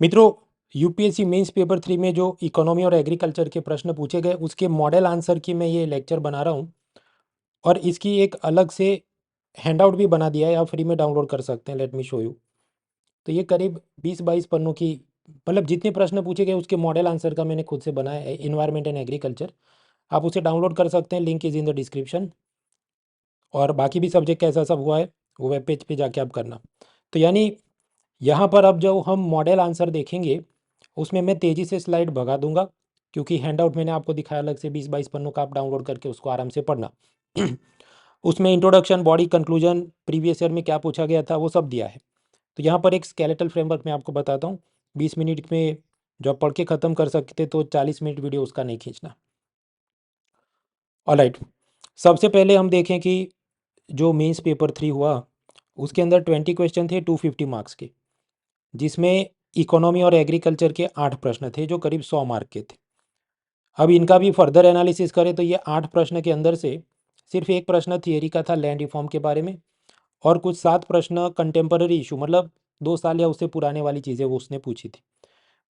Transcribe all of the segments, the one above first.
मित्रों, UPSC mains paper 3 में जो इकोनॉमी और एग्रीकल्चर के प्रश्न पूछे गए उसके मॉडल आंसर की मैं ये लेक्चर बना रहा हूँ और इसकी एक अलग से हैंडआउट भी बना दिया है, आप फ्री में डाउनलोड कर सकते हैं। Let me show you. तो ये करीब 20-22 पन्नों की, मतलब जितने प्रश्न पूछे गए उसके मॉडल आंसर का मैंने खुद से बनाया है, इन्वायरमेंट एंड एग्रीकल्चर। आप उसे डाउनलोड कर सकते हैं, link is in the description. और बाकी भी सब्जेक्ट कैसा सब हुआ है वो वेब पेज पे जाके आप करना। तो यानी यहाँ पर अब जो हम मॉडल आंसर देखेंगे उसमें मैं तेज़ी से स्लाइड भगा दूंगा, क्योंकि हैंडआउट मैंने आपको दिखाया अलग से 20-22 पन्नों का, आप डाउनलोड करके उसको आराम से पढ़ना। उसमें introduction, body, conclusion, previous year में क्या पूछा गया था वो सब दिया है। तो यहाँ पर एक स्केलेटल फ्रेमवर्क मैं आपको बताता हूँ। 20 मिनट में जो आप पढ़ के ख़त्म कर सकते तो 40 मिनट वीडियो उसका नहीं खींचना। ऑलराइट, सबसे पहले हम देखें कि जो मेंस पेपर 3 हुआ उसके अंदर 20 क्वेश्चन थे 250 मार्क्स के, जिसमें इकोनॉमी और एग्रीकल्चर के 8 प्रश्न थे जो करीब 100 मार्क के थे। अब इनका भी फर्दर एनालिसिस करें तो ये 8 प्रश्न के अंदर से सिर्फ एक प्रश्न थियरी का था, लैंड रिफॉर्म के बारे में, और कुछ 7 प्रश्न कंटेम्पररी इशू, मतलब 2 साल या उससे पुराने वाली चीज़ें वो उसने पूछी थी।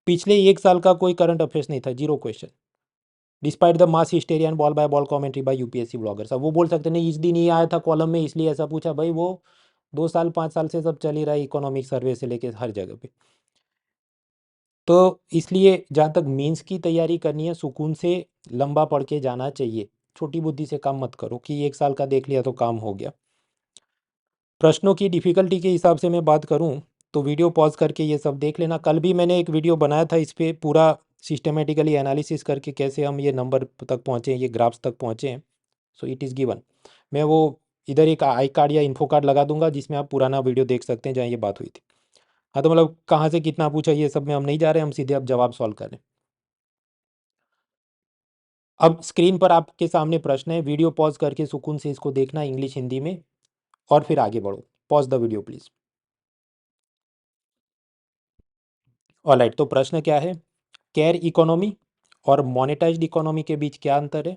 पिछले एक साल का कोई करंट अफेयर्स नहीं था, 0 question, despite the mass hysteria and ball by ball commentary bye UPSC bloggers. अब वो बोल सकते नहीं इस दिन ये आया था कॉलम में इसलिए ऐसा पूछा, भाई वो 2 साल 5 साल से सब चल ही रहा है, इकोनॉमिक सर्वे से लेके हर जगह पे। तो इसलिए जहाँ तक मेंस की तैयारी करनी है, सुकून से लंबा पढ़ के जाना चाहिए। छोटी बुद्धि से काम मत करो कि एक साल का देख लिया तो काम हो गया। प्रश्नों की डिफ़िकल्टी के हिसाब से मैं बात करूं तो वीडियो पॉज करके ये सब देख लेना। कल भी मैंने एक वीडियो बनाया था इस पे, पूरा सिस्टमेटिकली एनालिसिस करके कैसे हम ये नंबर तक पहुँचे, ये ग्राफ्स तक पहुँचे हैं। So it is given. मैं वो इधर एक आई कार्ड या इन्फो कार्ड लगा दूंगा जिसमें आप पुराना वीडियो देख सकते हैं जहाँ ये बात हुई थी। हाँ, तो मतलब कहाँ से कितना पूछा ये सब में हम नहीं जा रहे, हम सीधे अब जवाब सॉल्व करें। अब स्क्रीन पर आपके सामने प्रश्न है, वीडियो पॉज करके सुकून से इसको देखना इंग्लिश हिंदी में, और फिर आगे बढ़ो। Pause the video please. Alright, तो प्रश्न क्या है, केयर इकोनॉमी और मोनेटाइज्ड इकोनॉमी के बीच क्या अंतर है,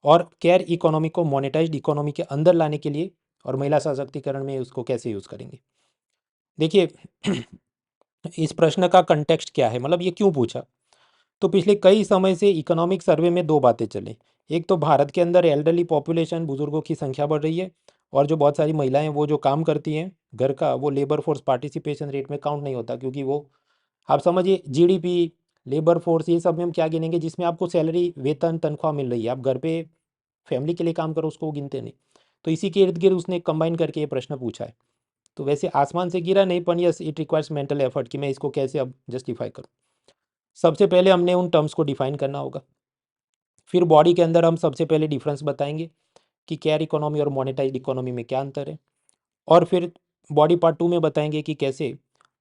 और केयर इकोनॉमी को मोनेटाइज्ड इकोनॉमी के अंदर लाने के लिए और महिला सशक्तिकरण में उसको कैसे यूज़ करेंगे। देखिए, इस प्रश्न का कंटेक्स्ट क्या है, मतलब ये क्यों पूछा। तो पिछले कई समय से इकोनॉमिक सर्वे में दो बातें चली। एक तो भारत के अंदर एल्डरली पॉपुलेशन, बुजुर्गों की संख्या बढ़ रही है, और जो बहुत सारी महिलाएं वो जो काम करती हैं घर का, वो लेबर फोर्स पार्टिसिपेशन रेट में काउंट नहीं होता, क्योंकि वो, आप समझिए, जीडीपी, लेबर फोर्स, ये सब में हम क्या गिनेंगे जिसमें आपको सैलरी, वेतन, तनख्वाह मिल रही है, आप घर पे फैमिली के लिए काम करो उसको गिनते नहीं। तो इसी के इर्द गिर्द उसने कंबाइन करके ये प्रश्न पूछा है। तो वैसे आसमान से गिरा नहीं, पर yes it requires mental effort कि मैं इसको कैसे अब जस्टिफाई करूँ। सबसे पहले हमने उन टर्म्स को डिफाइन करना होगा। फिर बॉडी के अंदर हम सबसे पहले डिफरेंस बताएंगे कि केयर इकोनॉमी और मोनेटाइज्ड इकोनॉमी में क्या अंतर है, और फिर बॉडी पार्ट 2 में बताएंगे कि कैसे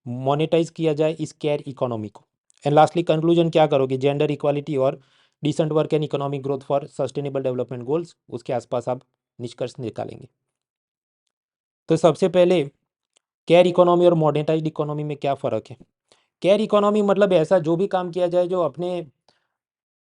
मोनेटाइज किया जाए इस केयर इकोनॉमी को। एंड लास्टली कंक्लूजन क्या करोगे, जेंडर इक्वालिटी और decent work and economic growth for sustainable development goals, उसके आसपास आप निष्कर्ष निकालेंगे। तो सबसे पहले केयर इकोनॉमी और मोनेटाइज्ड इकोनॉमी में क्या फ़र्क है। केयर इकोनॉमी मतलब ऐसा जो भी काम किया जाए जो अपने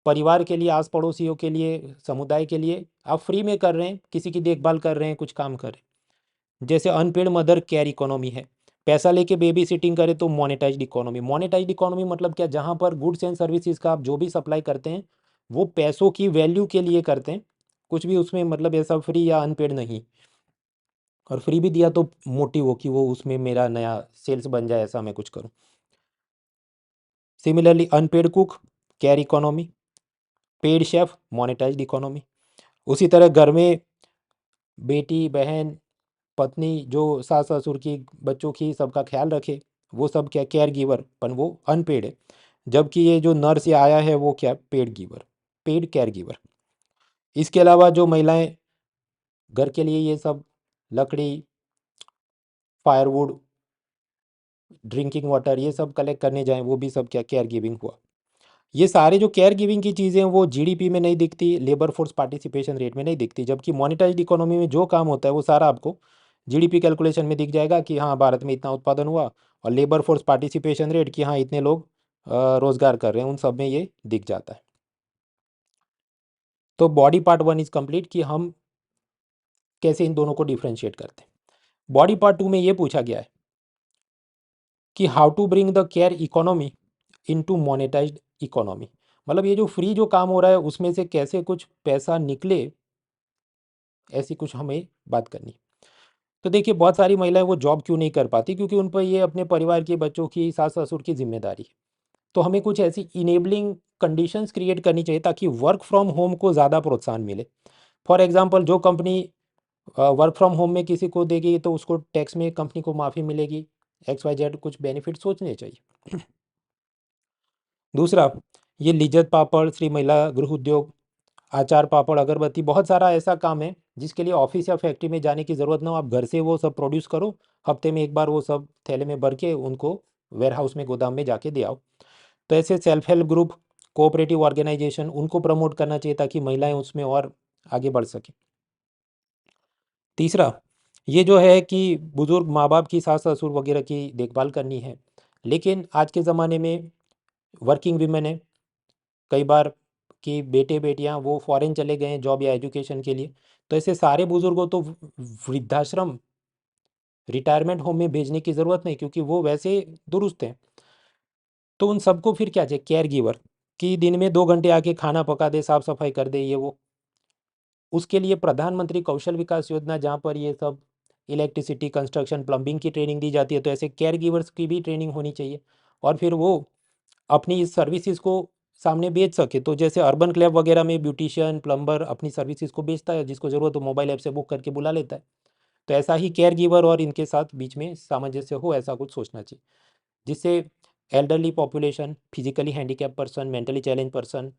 परिवार के लिए, आस पड़ोसियों के लिए, समुदाय के लिए आप फ्री में कर रहे हैं, किसी की देखभाल कर रहे हैं, कुछ काम कर रहे हैं। जैसे अनपेड मदर केयर इकोनॉमी है। पैसा लेके बेबी सिटिंग करे तो मोनेटाइज्ड इकोनॉमी। मोनेटाइज्ड इकोनॉमी मतलब क्या, जहाँ पर गुड्स एंड सर्विसेज का आप जो भी सप्लाई करते हैं वो पैसों की वैल्यू के लिए करते हैं, कुछ भी उसमें मतलब ऐसा फ्री या अनपेड नहीं। और फ्री भी दिया तो मोटिव हो कि वो उसमें मेरा नया सेल्स बन जाए, ऐसा मैं कुछ करूँ। Similarly unpaid cook care economy, paid chef monetised economy. उसी तरह घर में बेटी, बहन, पत्नी जो सास ससुर की, बच्चों की, सबका ख्याल रखे, वो सब क्या, केयर गिवर, पर वो अनपेड है। जबकि ये जो नर्स या आया है वो क्या, paid giver, paid care giver. इसके अलावा जो महिलाएं घर के लिए ये सब लकड़ी, फायरवुड, ड्रिंकिंग वाटर ये सब कलेक्ट करने जाएं, वो भी सब क्या, केयर गिविंग हुआ। ये सारे जो केयर गिविंग की चीज़ें हैं वो जीडीपी में नहीं दिखती, लेबर फोर्स पार्टिसिपेशन रेट में नहीं दिखती। जबकि मोनेटाइज्ड इकोनॉमी में जो काम होता है वो सारा आपको जीडीपी कैलकुलेशन में दिख जाएगा कि हाँ भारत में इतना उत्पादन हुआ, और लेबर फोर्स पार्टिसिपेशन रेट कि हाँ इतने लोग रोजगार कर रहे हैं, उन सब में ये दिख जाता है। तो बॉडी पार्ट 1 इज कंप्लीट कि हम कैसे इन दोनों को डिफ्रेंशिएट करते हैं। बॉडी पार्ट 2 में ये पूछा गया है कि how to bring the care economy into monetised economy. मतलब ये जो फ्री जो काम हो रहा है उसमें से कैसे कुछ पैसा निकले, ऐसी कुछ हमें बात करनी। तो देखिए बहुत सारी महिलाएं वो जॉब क्यों नहीं कर पाती, क्योंकि उन पर ये अपने परिवार के बच्चों की, सास ससुर की जिम्मेदारी है। तो हमें कुछ ऐसी इनेबलिंग कंडीशंस क्रिएट करनी चाहिए ताकि वर्क फ्रॉम होम को ज़्यादा प्रोत्साहन मिले। फॉर एग्जांपल जो कंपनी वर्क फ्रॉम होम में किसी को देगी तो उसको टैक्स में कंपनी को माफ़ी मिलेगी, एक्स वाई जेड कुछ बेनिफिट सोचने चाहिए। दूसरा, ये लिज्जत पापड़, श्री महिला गृह उद्योग, अचार पापड़ अगरबत्ती, बहुत सारा ऐसा काम है जिसके लिए ऑफिस या फैक्ट्री में जाने की ज़रूरत ना हो, आप घर से वो सब प्रोड्यूस करो, हफ्ते में एक बार वो सब थैले में भर के उनको वेयर हाउस में, गोदाम में जाके दे आओ। तो ऐसे self help group, cooperative organisation, उनको प्रमोट करना चाहिए ताकि महिलाएं उसमें और आगे बढ़ सकें। तीसरा, ये जो है कि बुजुर्ग माँ बाप की, सास ससुर वगैरह की देखभाल करनी है, लेकिन आज के ज़माने में वर्किंग वीमेन है कई बार कि बेटे बेटियां वो फॉरेन चले गए हैं जॉब या एजुकेशन के लिए, तो ऐसे सारे बुजुर्गों तो वृद्धाश्रम, रिटायरमेंट होम में भेजने की ज़रूरत नहीं, क्योंकि वो वैसे दुरुस्त हैं। तो उन सबको फिर क्या चाहिए, केयर गिवर, कि दिन में 2 घंटे आके खाना पका दे, साफ सफाई कर दे, ये वो। उसके लिए प्रधानमंत्री कौशल विकास योजना, जहाँ पर ये सब इलेक्ट्रिसिटी, कंस्ट्रक्शन, प्लम्बिंग की ट्रेनिंग दी जाती है, तो ऐसे केयर गिवर्स की भी ट्रेनिंग होनी चाहिए, और फिर वो अपनी इस सर्विसेज को सामने बेच सके। तो जैसे अर्बन क्लब वगैरह में ब्यूटिशियन, प्लम्बर अपनी सर्विसेज को बेचता है, जिसको ज़रूरत हो मोबाइल ऐप से बुक करके बुला लेता है। तो ऐसा ही केयर गिवर और इनके साथ बीच में सामंजस्य हो, ऐसा कुछ सोचना चाहिए, जिससे elderly population, physically handicap person, mentally challenge person,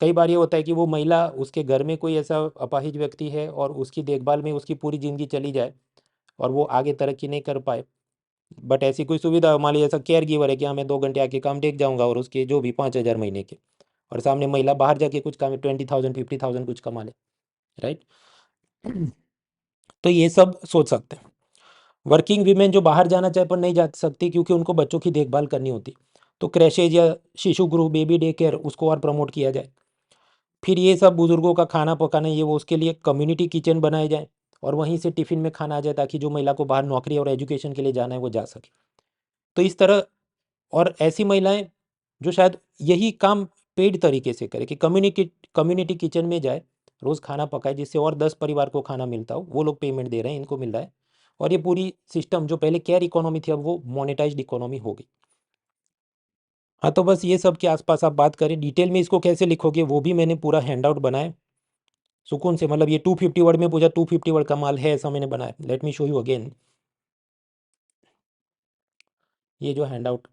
कई बार ये होता है कि वो महिला, उसके घर में कोई ऐसा अपाहिज व्यक्ति है और उसकी देखभाल में उसकी पूरी ज़िंदगी चली जाए और वो आगे तरक्की नहीं कर पाए, बट ऐसी कोई सुविधा, मान लीजिए ऐसा केयर गिवर है कि हाँ मैं 2 घंटे आके काम देख जाऊंगा, और उसके जो भी 5,000 महीने के, और सामने महिला बाहर जाके कुछ काम 20,000 50,000 कुछ कमा ले, राइट। तो ये सब सोच सकते हैं। वर्किंग वीमेन जो बाहर जाना चाहे पर नहीं जा सकती क्योंकि उनको बच्चों की देखभाल करनी होती, तो क्रैशेज या शिशु गृह, बेबी डे केयर, उसको और प्रमोट किया जाए। फिर ये सब बुजुर्गों का खाना पकाना, ये वो, उसके लिए कम्युनिटी किचन बनाए जाए और वहीं से टिफ़िन में खाना आ जाए, ताकि जो महिला को बाहर नौकरी और एजुकेशन के लिए जाना है वो जा सके। तो इस तरह, और ऐसी महिलाएं जो शायद यही काम पेड तरीके से करे, कि कम्युनिटी कम्युनिटी किचन में जाए, रोज़ खाना पकाए, जिससे और 10 परिवार को खाना मिलता हो, वो लोग पेमेंट दे रहे हैं, इनको मिल रहा है, और ये पूरी सिस्टम जो पहले केयर इकोनॉमी थी अब वो मोनेटाइज्ड इकोनॉमी हो गई। हाँ, तो बस ये सब के आसपास आप बात करें, डिटेल में इसको कैसे लिखोगे वो भी मैंने पूरा हैंड आउट बनाया सुकून से। मतलब ये 250 वर्ड में पूछा, 250 वर्ड का माल है, ऐसा मैंने बनाया। Let me show you again. ये जो हैंड आउट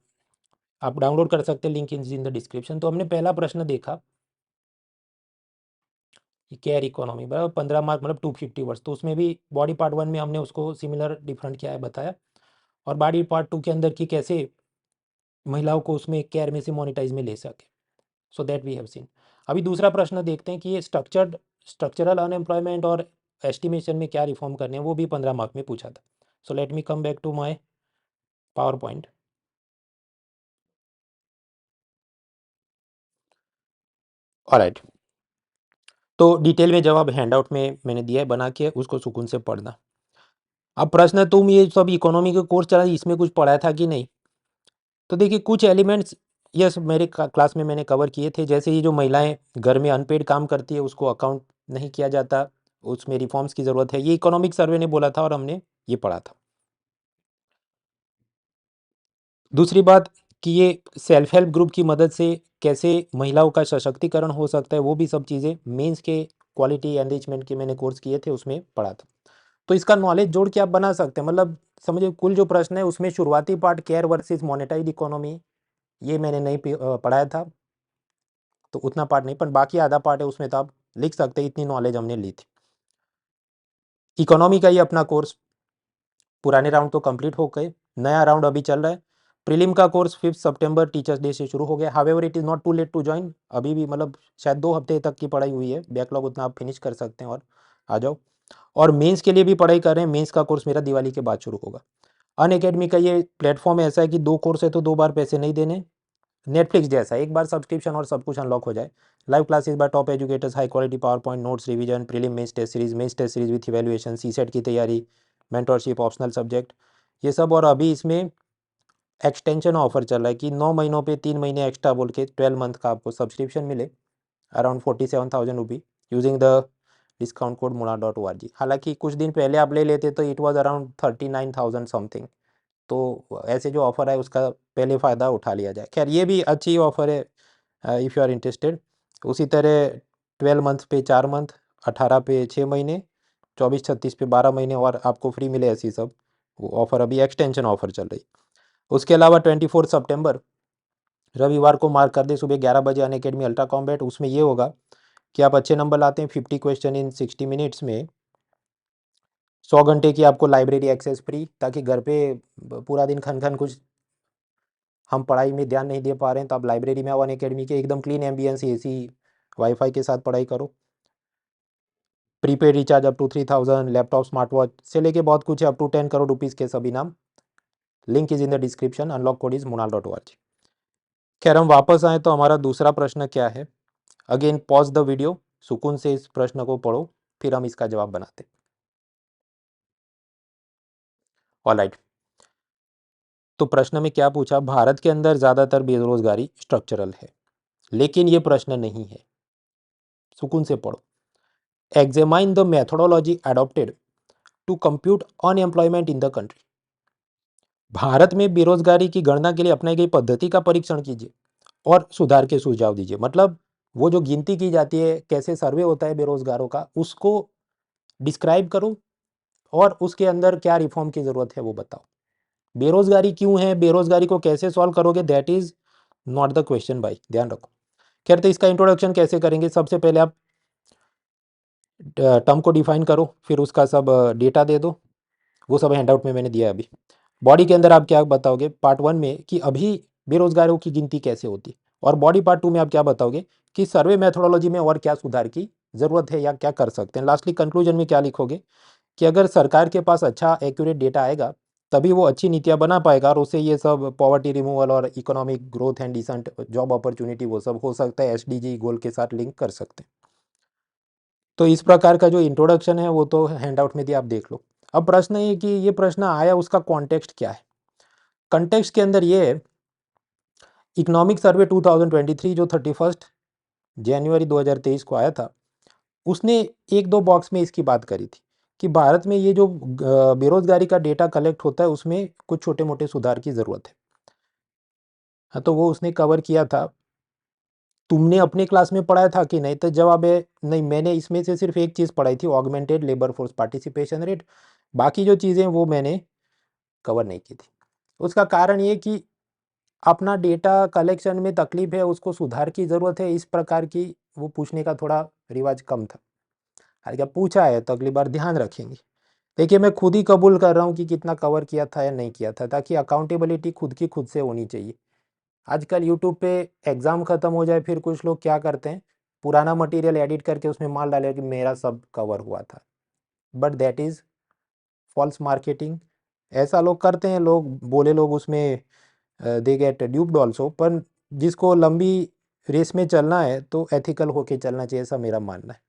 आप डाउनलोड कर सकते हैं, लिंक इन द डिस्क्रिप्शन। तो हमने पहला प्रश्न देखा कि केयर इकोनॉमी बराबर 15 मार्क, मतलब 250 वर्ड्स। तो उसमें भी बॉडी पार्ट 1 में हमने उसको सिमिलर डिफरेंट क्या है बताया, और बॉडी पार्ट 2 के अंदर की कैसे महिलाओं को उसमें केयर में से मोनिटाइज में ले सके, so that we have seen. अभी दूसरा प्रश्न देखते हैं कि ये स्ट्रक्चरल अनएम्प्लॉयमेंट और एस्टिमेशन में क्या रिफॉर्म करने हैं, वो भी 15 मार्क में पूछा था। So let me come back to my power point. Alright, तो डिटेल में जवाब हैंडआउट में मैंने दिया है बना के, उसको सुकून से पढ़ना। अब प्रश्न, तुम ये सब इकोनॉमी के कोर्स चला, इसमें कुछ पढ़ा था कि नहीं? तो देखिए कुछ एलिमेंट्स यस मेरे क्लास में मैंने कवर किए थे, जैसे ये जो महिलाएं घर में अनपेड काम करती है उसको अकाउंट नहीं किया जाता, उसमें रिफॉर्म्स की ज़रूरत है, ये इकोनॉमिक सर्वे ने बोला था और हमने ये पढ़ा था। दूसरी बात कि ये सेल्फ हेल्प ग्रुप की मदद से कैसे महिलाओं का सशक्तिकरण हो सकता है, वो भी सब चीज़ें मेंस के क्वालिटी एनरिचमेंट के मैंने कोर्स किए थे, उसमें पढ़ा था। तो इसका नॉलेज जोड़ के आप बना सकते हैं। मतलब समझिए कुल जो प्रश्न है उसमें शुरुआती part care versus monetised economy, ये मैंने नहीं पढ़ाया था, तो उतना पार्ट नहीं, पर बाकी आधा पार्ट है उसमें तो आप लिख सकते हैं, इतनी नॉलेज हमने ली थी। इकोनॉमी का ही अपना कोर्स, पुराने राउंड तो कंप्लीट हो गए, नया राउंड अभी चल रहा है। प्रीलिम का कोर्स 5 सितंबर टीचर्स डे से शुरू हो गया। However it is not too late to join, अभी भी मतलब शायद 2 हफ्ते तक की पढ़ाई हुई है, बैकलॉग उतना आप फिनिश कर सकते हैं और आ जाओ। और मेंस के लिए भी पढ़ाई कर रहे हैं, मेंस का कोर्स मेरा दिवाली के बाद शुरू होगा। अनअकैडमी का ये प्लेटफॉर्म ऐसा है कि 2 कोर्स है तो 2 बार पैसे नहीं देने, नेटफ्लिक्स जैसा, एक बार सब्सक्रिप्शन और सब कुछ अनलॉक हो जाए। Live classes by top educators, high quality power point notes, revision, prelim mains test series with evaluation, CSAT की तैयारी, मेंटरशिप, ऑप्शनल सब्जेक्ट, ये सब। और अभी इसमें एक्सटेंशन ऑफर चल रहा है कि 9 महीनों पे 3 महीने एक्स्ट्रा बोल के 12 मंथ का आपको सब्सक्रिप्शन मिले around 47,000 rupee using the discount code muna.org। हालांकि कुछ दिन पहले आप ले लेते तो इट वाज अराउंड 39,000 समथिंग। तो ऐसे जो ऑफ़र है उसका पहले फ़ायदा उठा लिया जाए। खैर ये भी अच्छी ऑफ़र है इफ़ यू आर इंटरेस्टेड। उसी तरह 12 मंथ पे 4 मंथ, 18 पे 6 महीने, 24-36 पे 12 महीने और आपको फ्री मिले, ऐसी सब वो ऑफ़र अभी एक्सटेंशन ऑफ़र चल रही। उसके अलावा 24 सितंबर रविवार को मार्क कर दे सुबह 11 बजे अनअकैडमी अल्ट्रा कॉम्बैट। उसमें ये होगा कि आप अच्छे नंबर लाते हैं 50 क्वेश्चन इन 60 मिनट्स में 100 घंटे की आपको लाइब्रेरी एक्सेस फ्री, ताकि घर पे पूरा दिन खन खन कुछ हम पढ़ाई में ध्यान नहीं दे पा रहे हैं तो आप लाइब्रेरी में आओ अनअकैडमी के, एकदम क्लीन एम्बियंस एसी वाईफाई के साथ पढ़ाई करो। Prepaid recharge up to 3000, laptop smart watch से लेके बहुत कुछ है, अप टू 10 करोड़ रुपीज़ के सभी नाम। Link is in the description, unlock code is munal.org। खैर हम वापस आए तो हमारा दूसरा प्रश्न क्या है। अगेन पॉज द वीडियो, सुकून से इस प्रश्न को पढ़ो, फिर हम इसका जवाब बनाते। ऑलराइट, तो प्रश्न में क्या पूछा, भारत के अंदर ज़्यादातर बेरोजगारी स्ट्रक्चरल है, लेकिन ये प्रश्न नहीं है। सुकून से पढ़ो। Examine the methodology adopted to compute unemployment in the country. Bharat में बेरोजगारी की गणना के लिए अपनाई गई पद्धति का परीक्षण कीजिए और सुधार के सुझाव दीजिए। मतलब वो जो गिनती की जाती है, कैसे सर्वे होता है बेरोजगारों का, उसको डिस्क्राइब करो और उसके अंदर क्या रिफॉर्म की जरूरत है वो बताओ। बेरोजगारी क्यों है, बेरोजगारी को कैसे सॉल्व करोगे, that is not the question भाई, ध्यान रखो। खैर तो इसका इंट्रोडक्शन कैसे करेंगे, सबसे पहले आप टर्म को डिफाइन करो, फिर उसका सब डेटा दे दो, वो सब हैंडआउट में मैंने दिया है अभी। बॉडी के अंदर आप क्या बताओगे पार्ट 1 में कि अभी बेरोजगारों की गिनती कैसे होती, और बॉडी पार्ट 2 में आप क्या बताओगे कि सर्वे मेथोडोलॉजी में और क्या सुधार की जरूरत है या क्या कर सकते हैं। लास्टली कंक्लूजन में क्या लिखोगे कि अगर सरकार के पास अच्छा एक्यूरेट डेटा आएगा तभी वो अच्छी नीतियां बना पाएगा, और उससे ये सब पॉवर्टी रिमूवल और economic growth and decent job opportunity वो सब हो सकता है, एसडीजी गोल के साथ लिंक कर सकते हैं। तो इस प्रकार का जो इंट्रोडक्शन है वो तो हैंडआउट में दिया, आप देख लो। अब प्रश्न ये कि ये प्रश्न आया उसका कॉन्टेक्स्ट क्या है। कंटेक्स्ट के अंदर ये है, इकोनॉमिक सर्वे 2023 जो 31 जनवरी 2023 को आया था, उसने एक दो बॉक्स में इसकी बात करी थी कि भारत में ये जो बेरोजगारी का डेटा कलेक्ट होता है उसमें कुछ छोटे मोटे सुधार की ज़रूरत है। हाँ, तो वो उसने कवर किया था। तुमने अपने क्लास में पढ़ाया था कि नहीं, तो जवाब है नहीं, मैंने इसमें से सिर्फ एक चीज़ पढ़ाई थी, augmented labour force participation rate. बाकी जो चीज़ें वो मैंने कवर नहीं की थी। उसका कारण ये कि अपना डेटा कलेक्शन में तकलीफ है, उसको सुधार की ज़रूरत है, इस प्रकार की वो पूछने का थोड़ा रिवाज कम था। हालांकि पूछा है तो अगली बार ध्यान रखेंगे। देखिए मैं खुद ही कबूल कर रहा हूँ कि कितना कवर किया था या नहीं किया था, ताकि अकाउंटेबिलिटी खुद की खुद से होनी चाहिए। आजकल यूट्यूब पे एग्ज़ाम ख़त्म हो जाए फिर कुछ लोग क्या करते हैं, पुराना मटेरियल एडिट करके उसमें माल डाले कि मेरा सब कवर हुआ था, but that is false marketing. ऐसा लोग करते हैं, लोग बोले लोग उसमें दे गेट ड्यूप्ड ऑल्सो। पर जिसको लंबी रेस में चलना है तो एथिकल होके चलना चाहिए, ऐसा मेरा मानना है।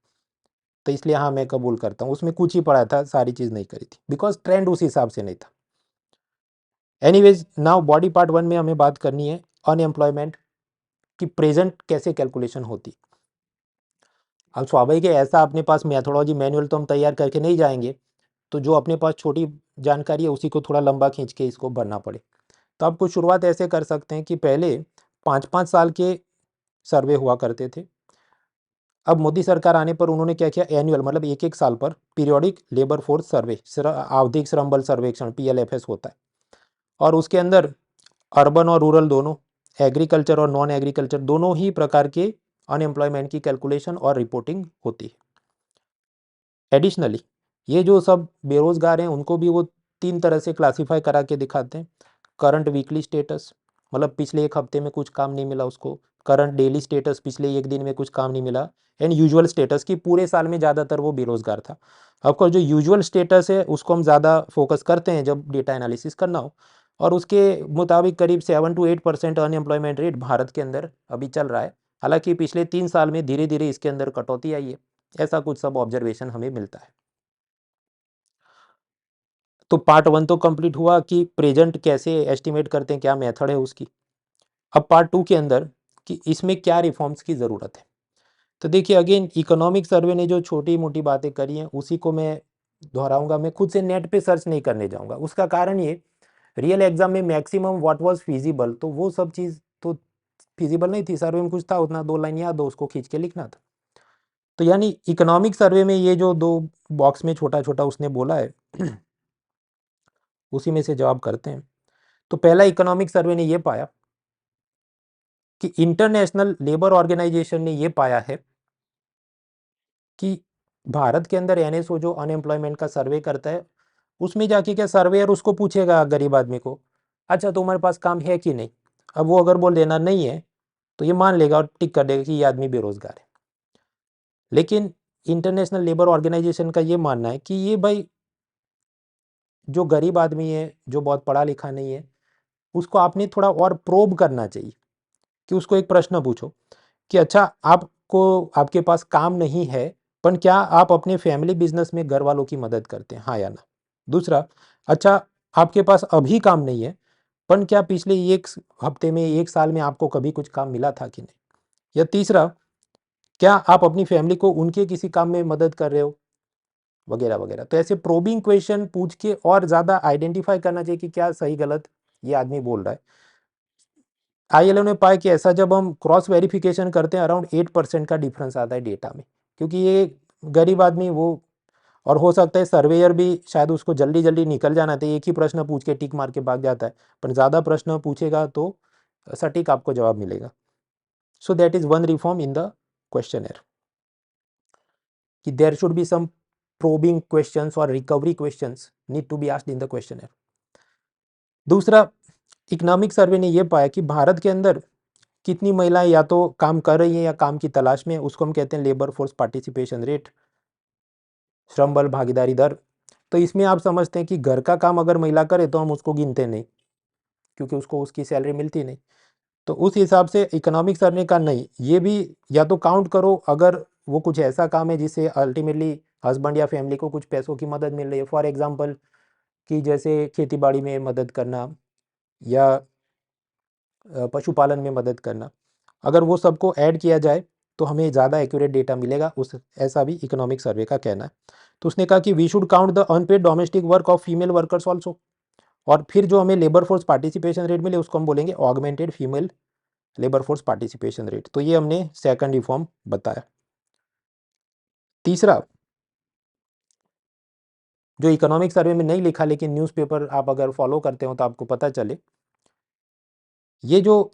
तो इसलिए हाँ मैं कबूल करता हूँ, उसमें कुछ ही पढ़ा था, सारी चीज़ नहीं करी थी, बिकॉज ट्रेंड उस हिसाब से नहीं था। एनीवेज नाउ बॉडी पार्ट 1 में हमें बात करनी है अनएम्प्लॉयमेंट की प्रेजेंट कैसे कैलकुलेशन होती। अब स्वाभाविक है, ऐसा अपने पास मैथोडोलॉजी मैनुअल तो हम तैयार करके नहीं जाएंगे, तो जो अपने पास छोटी जानकारी है उसी को थोड़ा लंबा खींच के इसको भरना पड़े। तो आप कुछ शुरुआत ऐसे कर सकते हैं कि पहले 5-5 साल के सर्वे हुआ करते थे। अब मोदी सरकार आने पर उन्होंने क्या किया, एनुअल मतलब एक एक साल पर पीरियोडिक लेबर फोर्स सर्वे, आवधिक श्रम बल सर्वेक्षण पीएलएफएस होता है, और उसके अंदर अर्बन और रूरल दोनों, एग्रीकल्चर और नॉन एग्रीकल्चर दोनों ही प्रकार के अनएम्प्लॉयमेंट की कैलकुलेशन और रिपोर्टिंग होती है। एडिशनली ये जो सब बेरोजगार हैं उनको भी वो 3 तरह से क्लासीफाई करा के दिखाते हैं। करंट वीकली स्टेटस, मतलब पिछले एक हफ्ते में कुछ काम नहीं मिला उसको। करंट डेली स्टेटस, पिछले एक दिन में कुछ काम नहीं मिला। एंड यूजुअल स्टेटस की पूरे साल में ज़्यादातर वो बेरोजगार था। ऑफकोर्स जो यूजुअल स्टेटस है उसको हम ज़्यादा फोकस करते हैं जब डेटा एनालिसिस करना हो, और उसके मुताबिक करीब 7 to 8% अनएम्प्लॉयमेंट रेट भारत के अंदर अभी चल रहा है। हालांकि पिछले 3 साल में धीरे धीरे इसके अंदर कटौती आई है, ऐसा कुछ सब ऑब्जर्वेशन हमें मिलता है। तो पार्ट 1 तो कंप्लीट हुआ कि प्रेजेंट कैसे एस्टिमेट करते हैं, क्या मेथड है उसकी। अब पार्ट 2 के अंदर कि इसमें क्या रिफॉर्म्स की ज़रूरत है। तो देखिए अगेन इकोनॉमिक सर्वे ने जो छोटी मोटी बातें करी हैं उसी को मैं दोहराऊंगा। मैं खुद से नेट पे सर्च नहीं करने जाऊंगा। उसका कारण ये, रियल एग्जाम में मैक्सिमम व्हाट वाज फिजिबल, तो वो सब चीज़ तो फिजिबल नहीं थी। सर्वे में कुछ था, उतना 2 लाइन याद हो उसको खींच के लिखना था। तो यानी इकोनॉमिक सर्वे में ये जो 2 बॉक्स में छोटा छोटा उसने बोला है उसी में से जवाब करते हैं। तो पहला इकोनॉमिक सर्वे ने ये पाया कि इंटरनेशनल लेबर ऑर्गेनाइजेशन ने ये पाया है कि भारत के अंदर एनएसओ जो अनएम्प्लॉयमेंट का सर्वे करता है, उसमें जाके क्या सर्वेयर उसको पूछेगा गरीब आदमी को, अच्छा तुम्हारे पास काम है कि नहीं। अब वो अगर बोल देना नहीं है तो ये मान लेगा और टिक कर देगा कि ये आदमी बेरोजगार है। लेकिन इंटरनेशनल लेबर ऑर्गेनाइजेशन का ये मानना है कि ये भाई जो गरीब आदमी है, जो बहुत पढ़ा लिखा नहीं है, उसको आपने थोड़ा और प्रोब करना चाहिए। कि उसको एक प्रश्न पूछो कि अच्छा आपको, आपके पास काम नहीं है, पर क्या आप अपने फैमिली बिजनेस में घर वालों की मदद करते हैं, हाँ या ना। दूसरा, अच्छा आपके पास अभी काम नहीं है, पर क्या पिछले 1 हफ्ते में, 1 साल में आपको कभी कुछ काम मिला था कि नहीं। या तीसरा, क्या आप अपनी फैमिली को उनके किसी काम में मदद कर रहे हो, वगैरह वगैरह। तो ऐसे प्रोबिंग क्वेश्चन पूछ के और ज़्यादा आइडेंटिफाई करना चाहिए कि क्या सही गलत ये आदमी बोल रहा है। आईएलओ ने पाया कि ऐसा जब हम क्रॉस वेरिफिकेशन करते हैं अराउंड 8% का डिफरेंस आता है डेटा में। क्योंकि ये गरीब आदमी वो, और हो सकता है सर्वेयर भी शायद उसको जल्दी जल्दी निकल जाना था, एक ही प्रश्न पूछ के टिक मार के भाग जाता है, पर ज़्यादा प्रश्न पूछेगा तो सटीक आपको जवाब मिलेगा। So that is one reform in the question कि there should be some probing questions or recovery questions need to be asked in the questionnaire. दूसरा, इकोनॉमिक सर्वे ने यह पाया कि भारत के अंदर कितनी महिलाएं या तो काम कर रही हैं या काम की तलाश में, उसको हम कहते हैं लेबर फोर्स पार्टिसिपेशन रेट, श्रम बल भागीदारी दर। तो इसमें आप समझते हैं कि घर का काम अगर महिला करे तो हम उसको गिनते नहीं, क्योंकि उसको उसकी सैलरी मिलती नहीं। तो उस हिसाब से इकोनॉमिक सर्वे का नहीं, ये भी या तो काउंट करो अगर वो कुछ ऐसा काम है जिससे अल्टीमेटली हस्बैंड या फैमिली को कुछ पैसों की मदद मिल रही है, फॉर एग्जांपल कि जैसे खेती बाड़ी में मदद करना या पशुपालन में मदद करना। अगर वो सबको ऐड किया जाए तो हमें ज़्यादा एक्यूरेट डेटा मिलेगा, उस ऐसा भी इकोनॉमिक सर्वे का कहना है। तो उसने कहा कि we should count the unpaid domestic work of female workers also. और फिर जो हमें लेबर फोर्स पार्टिसिपेशन रेट मिले उसको हम बोलेंगे augmented female labour force participation rate. तो ये हमने सेकंड रिफॉर्म बताया। तीसरा, जो इकोनॉमिक सर्वे में नहीं लिखा लेकिन न्यूज़पेपर आप अगर फॉलो करते हो तो आपको पता चले, ये जो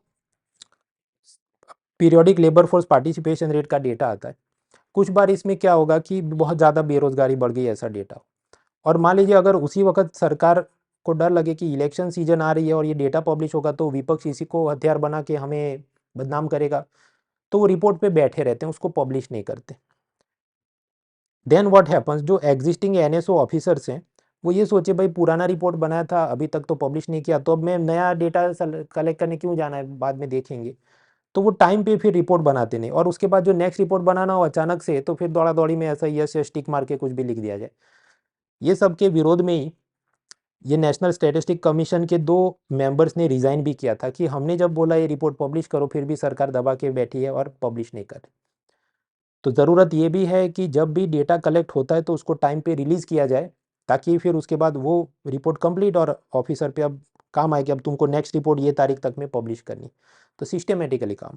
periodic labour force participation rate का डेटा आता है, कुछ बार इसमें क्या होगा कि बहुत ज़्यादा बेरोजगारी बढ़ गई, ऐसा डेटा। और मान लीजिए अगर उसी वक्त सरकार को डर लगे कि इलेक्शन सीजन आ रही है और ये डेटा पब्लिश होगा तो विपक्ष इसी को हथियार बना के हमें बदनाम करेगा, तो वो रिपोर्ट पे बैठे रहते हैं, उसको पब्लिश नहीं करते। देन व्हाट हैपन्स, जो एग्जिस्टिंग एनएसओ ऑफिसर्स हैं वो ये सोचे भाई पुराना रिपोर्ट बनाया था अभी तक तो पब्लिश नहीं किया, तो अब मैं नया डेटा कलेक्ट करने क्यों जाना है, बाद में देखेंगे। तो वो टाइम पे फिर रिपोर्ट बनाते नहीं, और उसके बाद जो नेक्स्ट रिपोर्ट बनाना हो अचानक से, तो फिर दौड़ा दौड़ी में ऐसा यस या टिक मार के कुछ भी लिख दिया जाए। ये सब के विरोध में ही ये नेशनल स्टैटिस्टिक कमीशन के 2 मेंबर्स ने रिजाइन भी किया था कि हमने जब बोला ये रिपोर्ट पब्लिश करो फिर भी सरकार दबा के बैठी है और पब्लिश नहीं कर रही। तो ज़रूरत ये भी है कि जब भी डेटा कलेक्ट होता है तो उसको टाइम पे रिलीज़ किया जाए, ताकि फिर उसके बाद वो रिपोर्ट कंप्लीट और ऑफिसर पे अब काम आए कि अब तुमको नेक्स्ट रिपोर्ट ये तारीख तक में पब्लिश करनी। तो सिस्टमेटिकली काम।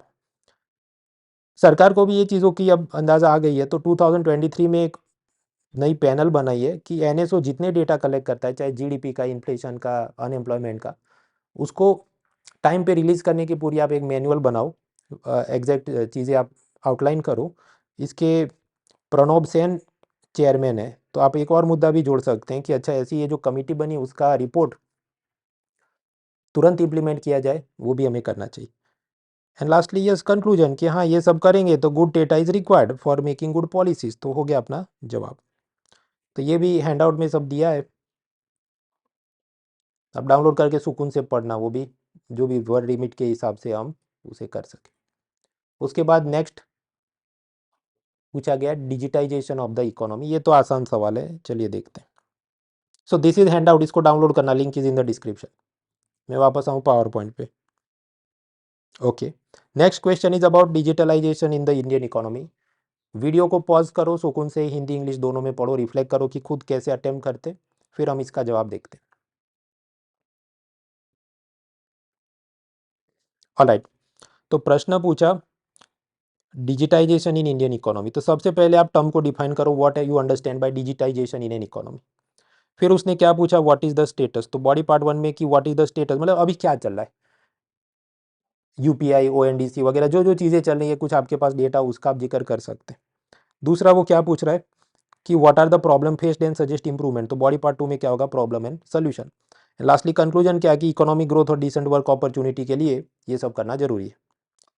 सरकार को भी ये चीज़ों की अब अंदाज़ा आ गई है, तो 2023 में एक नई पैनल बनाई है कि एनएसओ जितने डेटा कलेक्ट करता है, चाहे जीडीपी का, इन्फ्लेशन का, अनएम्प्लॉयमेंट का, उसको टाइम पे रिलीज़ करने की पूरी आप एक मैनुअल बनाओ, एग्जैक्ट चीज़ें आप आउटलाइन करो। इसके प्रणब सेन चेयरमैन है। तो आप एक और मुद्दा भी जोड़ सकते हैं कि अच्छा ऐसी ये जो कमेटी बनी उसका रिपोर्ट तुरंत इम्प्लीमेंट किया जाए, वो भी हमें करना चाहिए। एंड लास्टली यस कंक्लूजन कि हाँ ये सब करेंगे तो good data is required for making good policies, तो हो गया अपना जवाब। तो ये भी हैंडआउट में सब दिया है, अब डाउनलोड करके सुकून से पढ़ना, वो भी जो भी वर्ड लिमिट के हिसाब से हम उसे कर सकें। उसके बाद नेक्स्ट पूछा गया डिजिटाइजेशन ऑफ द इकोनॉमी। ये तो आसान सवाल है, चलिए देखते हैं। So this is hand out, इसको डाउनलोड करना, link is in the description. मैं वापस आऊँ पावर पॉइंट पे। Okay, next question is about digitalisation in the Indian economy. Video को पॉज करो, सुकून से हिंदी इंग्लिश दोनों में पढ़ो, रिफ्लेक्ट करो कि खुद कैसे अटेम्प्ट करते, फिर हम इसका जवाब देखते हैं। ऑलराइट, तो प्रश्न पूछा डिजिटाइजेशन इन इंडियन इकोनॉमी। तो सबसे पहले आप टर्म को डिफाइन करो, what you understand by digitisation in an economy. फिर उसने क्या पूछा, व्हाट इज द स्टेटस। तो बॉडी पार्ट वन में कि व्हाट इज द स्टेटस मतलब अभी क्या चल रहा है, यूपीआई ओएनडीसी वगैरह जो जो चीज़ें चल रही है, कुछ आपके पास डेटा उसका आप जिक्र कर सकते हैं। दूसरा वो क्या पूछ रहा है कि what are the problem faced and suggest improvement. तो बॉडी पार्ट टू में क्या होगा, problem and solution. Lastly conclusion क्या है कि इकोनॉमिक ग्रोथ और डिसेंट वर्क अपॉर्चुनिटी के लिए ये सब करना जरूरी है,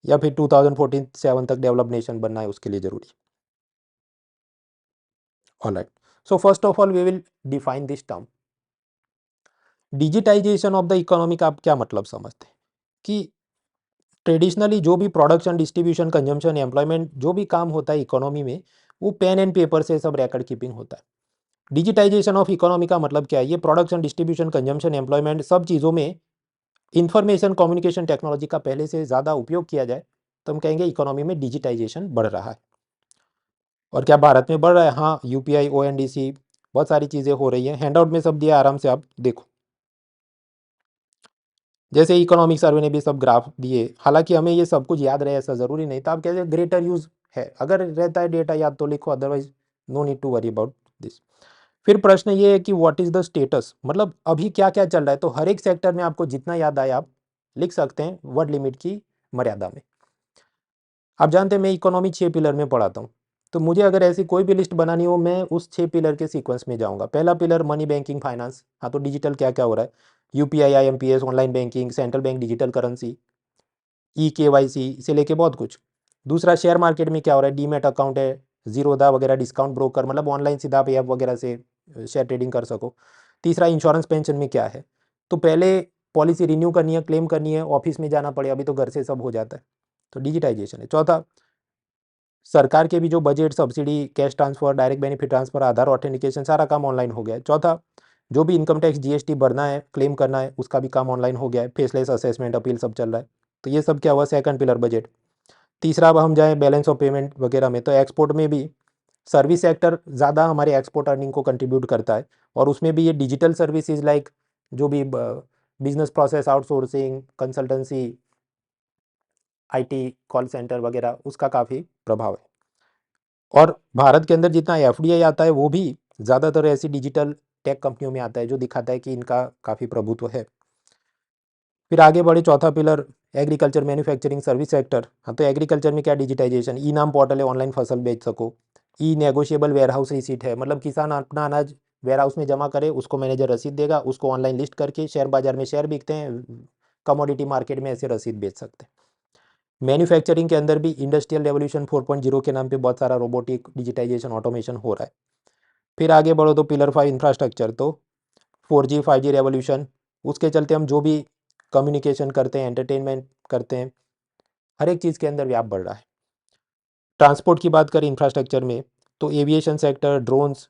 या फिर 2014-7 तक डेवलप नेशन बनना है उसके लिए जरूरी है। Alright, so first of all we will define this term digitisation of the economy का आप क्या मतलब समझते हैं कि ट्रेडिशनली जो भी प्रोडक्शन डिस्ट्रीब्यूशन कंजम्पशन एम्प्लॉयमेंट जो भी काम होता है इकोनॉमी में, वो पेन एंड पेपर से सब रिकॉर्ड कीपिंग होता है। डिजिटाइजेशन ऑफ इकोनॉमी का मतलब क्या है, ये प्रोडक्शन डिस्ट्रीब्यूशन कंजम्पशन एम्प्लॉयमेंट सब चीज़ों में इंफॉर्मेशन कम्युनिकेशन टेक्नोलॉजी का पहले से ज़्यादा उपयोग किया जाए, तो हम कहेंगे इकोनॉमी में डिजिटाइजेशन बढ़ रहा है। और क्या भारत में बढ़ रहा है, हाँ, यूपीआई ओएनडीसी बहुत सारी चीज़ें हो रही हैं, हैंडआउट में सब दिया, आराम से आप देखो। जैसे इकोनॉमिक सर्वे ने भी सब ग्राफ दिए, हालांकि हमें ये सब कुछ याद रहे ऐसा ज़रूरी नहीं था, आप कहते ग्रेटर यूज़ है, अगर रहता है डेटा याद तो लिखो, otherwise no need to worry about this. फिर प्रश्न ये है कि व्हाट इज़ द स्टेटस, मतलब अभी क्या क्या चल रहा है। तो हर एक सेक्टर में आपको जितना याद आए आप लिख सकते हैं वर्ड लिमिट की मर्यादा में। आप जानते हैं मैं इकोनॉमी 6 पिलर में पढ़ाता हूँ, तो मुझे अगर ऐसी कोई भी लिस्ट बनानी हो मैं उस 6 पिलर के सीक्वेंस में जाऊँगा। पहला पिलर मनी बैंकिंग फाइनेंस, हाँ, तो डिजिटल क्या क्या हो रहा है, UPI IMPS online banking central bank digital currency e KYC से लेके बहुत कुछ। दूसरा शेयर मार्केट में क्या हो रहा है, डीमेट अकाउंट है, जीरोदा वगैरह, डिस्काउंट ब्रोकर, मतलब ऑनलाइन सीधा आप ऐप वगैरह से शेयर ट्रेडिंग कर सको। तीसरा इंश्योरेंस पेंशन में क्या है, तो पहले पॉलिसी रिन्यू करनी है, क्लेम करनी है, ऑफिस में जाना पड़े, अभी तो घर से सब हो जाता है, तो डिजिटाइजेशन है। चौथा, सरकार के भी जो budget subsidy cash transfer direct benefit transfer Aadhaar authentication सारा काम ऑनलाइन हो गया है। चौथा, जो भी इनकम टैक्स जीएसटी भरना है क्लेम करना है उसका भी काम ऑनलाइन हो गया है, फेसलेस असेसमेंट अपील सब चल रहा है। तो ये सब क्या हुआ, सेकंड पिलर बजट। तीसरा, अब हम जाएँ बैलेंस ऑफ पेमेंट वगैरह में, तो एक्सपोर्ट में भी सर्विस सेक्टर ज़्यादा हमारे एक्सपोर्ट अर्निंग को कंट्रीब्यूट करता है, और उसमें भी ये डिजिटल सर्विसेज लाइक जो भी business process outsourcing consultancy IT call centre वगैरह उसका काफ़ी प्रभाव है। और भारत के अंदर जितना एफडीआई आता है वो भी ज़्यादातर ऐसी डिजिटल टेक कंपनियों में आता है, जो दिखाता है कि इनका काफ़ी प्रभुत्व है। फिर आगे बढ़े, चौथा pillar agriculture manufacturing service sector, हाँ, तो एग्रीकल्चर में क्या डिजिटाइजेशन, ई नाम पोर्टल है, ऑनलाइन फसल बेच सको। ई नेगोशिएबल वेयर हाउस रिसीट है, मतलब किसान अपना अनाज वेयर हाउस में जमा करे, उसको मैनेजर रसीद देगा, उसको ऑनलाइन लिस्ट करके शेयर बाजार में शेयर बिकते हैं, कमोडिटी मार्केट में ऐसे रसीद बेच सकते हैं। मैन्युफैक्चरिंग के अंदर भी इंडस्ट्रियल रेवोल्यूशन 4.0 के नाम पे बहुत सारा रोबोटिक डिजिटाइजेशन ऑटोमेशन हो रहा है। फिर आगे बढ़ो तो पिलर 5 इंफ्रास्ट्रक्चर, तो 4G 5G रेवोल्यूशन, उसके चलते हम जो भी कम्युनिकेशन करते हैं एंटरटेनमेंट करते हैं, हर एक चीज़ के अंदर व्याप बढ़ रहा है। ट्रांसपोर्ट की बात करें इंफ्रास्ट्रक्चर में, तो एविएशन सेक्टर ड्रोन्स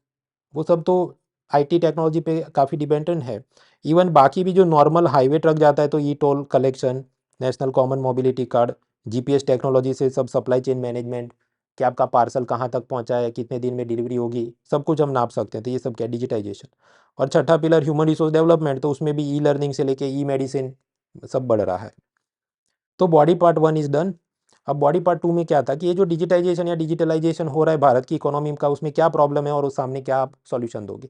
वो सब तो आईटी टेक्नोलॉजी पे काफ़ी डिपेंडेंट है। इवन बाकी भी जो नॉर्मल हाईवे ट्रक जाता है तो E toll collection, national common mobility card, GPS technology से सब सप्लाई चेन मैनेजमेंट, कि आपका पार्सल कहाँ तक पहुँचा है, कितने दिन में डिलीवरी होगी, सब कुछ हम नाप सकते हैं। तो ये सब क्या डिजिटाइजेशन। और छठा पिलर ह्यूमन रिसोर्स डेवलपमेंट, तो उसमें भी ई लर्निंग से लेके ई मेडिसिन सब बढ़ रहा है। तो body part one is done. अब बॉडी पार्ट टू में क्या था कि ये जो डिजिटाइजेशन या डिजिटलाइजेशन हो रहा है भारत की इकोनॉमी का, उसमें क्या प्रॉब्लम है और उस सामने क्या आप सॉल्यूशन दोगे।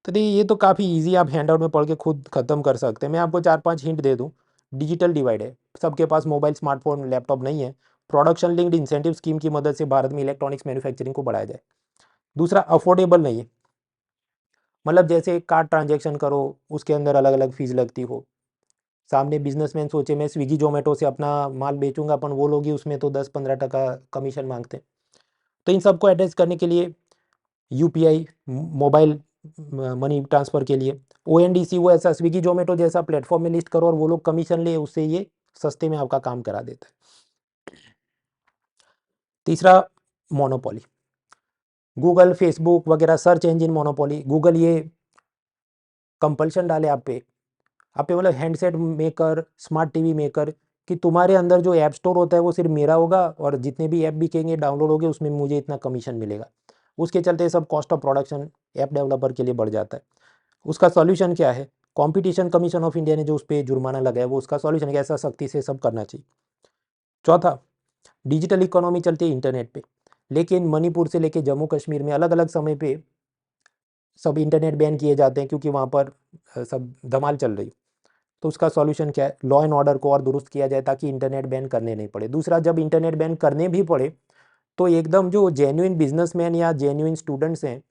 तो देखिए ये तो काफ़ी इजी, आप हैंडआउट में पढ़ के खुद खत्म कर सकते हैं। मैं आपको 4-5 हिंट दे दूं। डिजिटल डिवाइड है, सबके पास मोबाइल स्मार्टफोन लैपटॉप नहीं है। प्रोडक्शन लिंक्ड इंसेंटिव स्कीम की मदद से भारत में इलेक्ट्रॉनिक्स मैन्युफैक्चरिंग को बढ़ाया जाए। दूसरा, अफोर्डेबल नहीं है, मतलब जैसे कार्ड ट्रांजेक्शन करो उसके अंदर अलग अलग फीस लगती हो। सामने बिजनेसमैन सोचे मैं स्विगी जोमेटो से अपना माल बेचूंगा, अपन वो लोग ही उसमें तो 10-15% कमीशन मांगते हैं। तो इन सबको एड्रेस करने के लिए यूपीआई मोबाइल मनी ट्रांसफ़र के लिए ओएनडीसी, वो ऐसा स्विगी जोमेटो जैसा प्लेटफॉर्म में लिस्ट करो और वो लोग कमीशन ले, उससे ये सस्ते में आपका काम करा देता है। तीसरा, मोनोपोली, गूगल फेसबुक वगैरह सर्च इंजन मोनोपोली, गूगल ये कंपल्शन डाले आप पे मतलब handset maker, smart TV maker, कि तुम्हारे अंदर जो ऐप स्टोर होता है वो सिर्फ मेरा होगा और जितने भी ऐप बिकेंगे डाउनलोड होंगे उसमें मुझे इतना कमीशन मिलेगा। उसके चलते सब cost of production app developer के लिए बढ़ जाता है। उसका सॉल्यूशन क्या है? कंपटीशन कमीशन ऑफ इंडिया ने जो उस पर जुर्माना लगाया वो उसका सॉल्यूशन है कि ऐसा सख्ती से सब करना चाहिए। चौथा, डिजिटल इकोनॉमी चलती है इंटरनेट पे, लेकिन मणिपुर से लेके जम्मू कश्मीर में अलग अलग समय पे सब इंटरनेट बैन किए जाते हैं क्योंकि वहाँ पर सब धमाल चल रही। तो उसका सॉल्यूशन क्या है? लॉ एंड ऑर्डर को और दुरुस्त किया जाए ताकि इंटरनेट बैन करने नहीं पड़े। दूसरा, जब इंटरनेट बैन करने भी पड़े तो एकदम जो जेन्युइन बिजनेसमैन या जेन्युइन स्टूडेंट्स हैं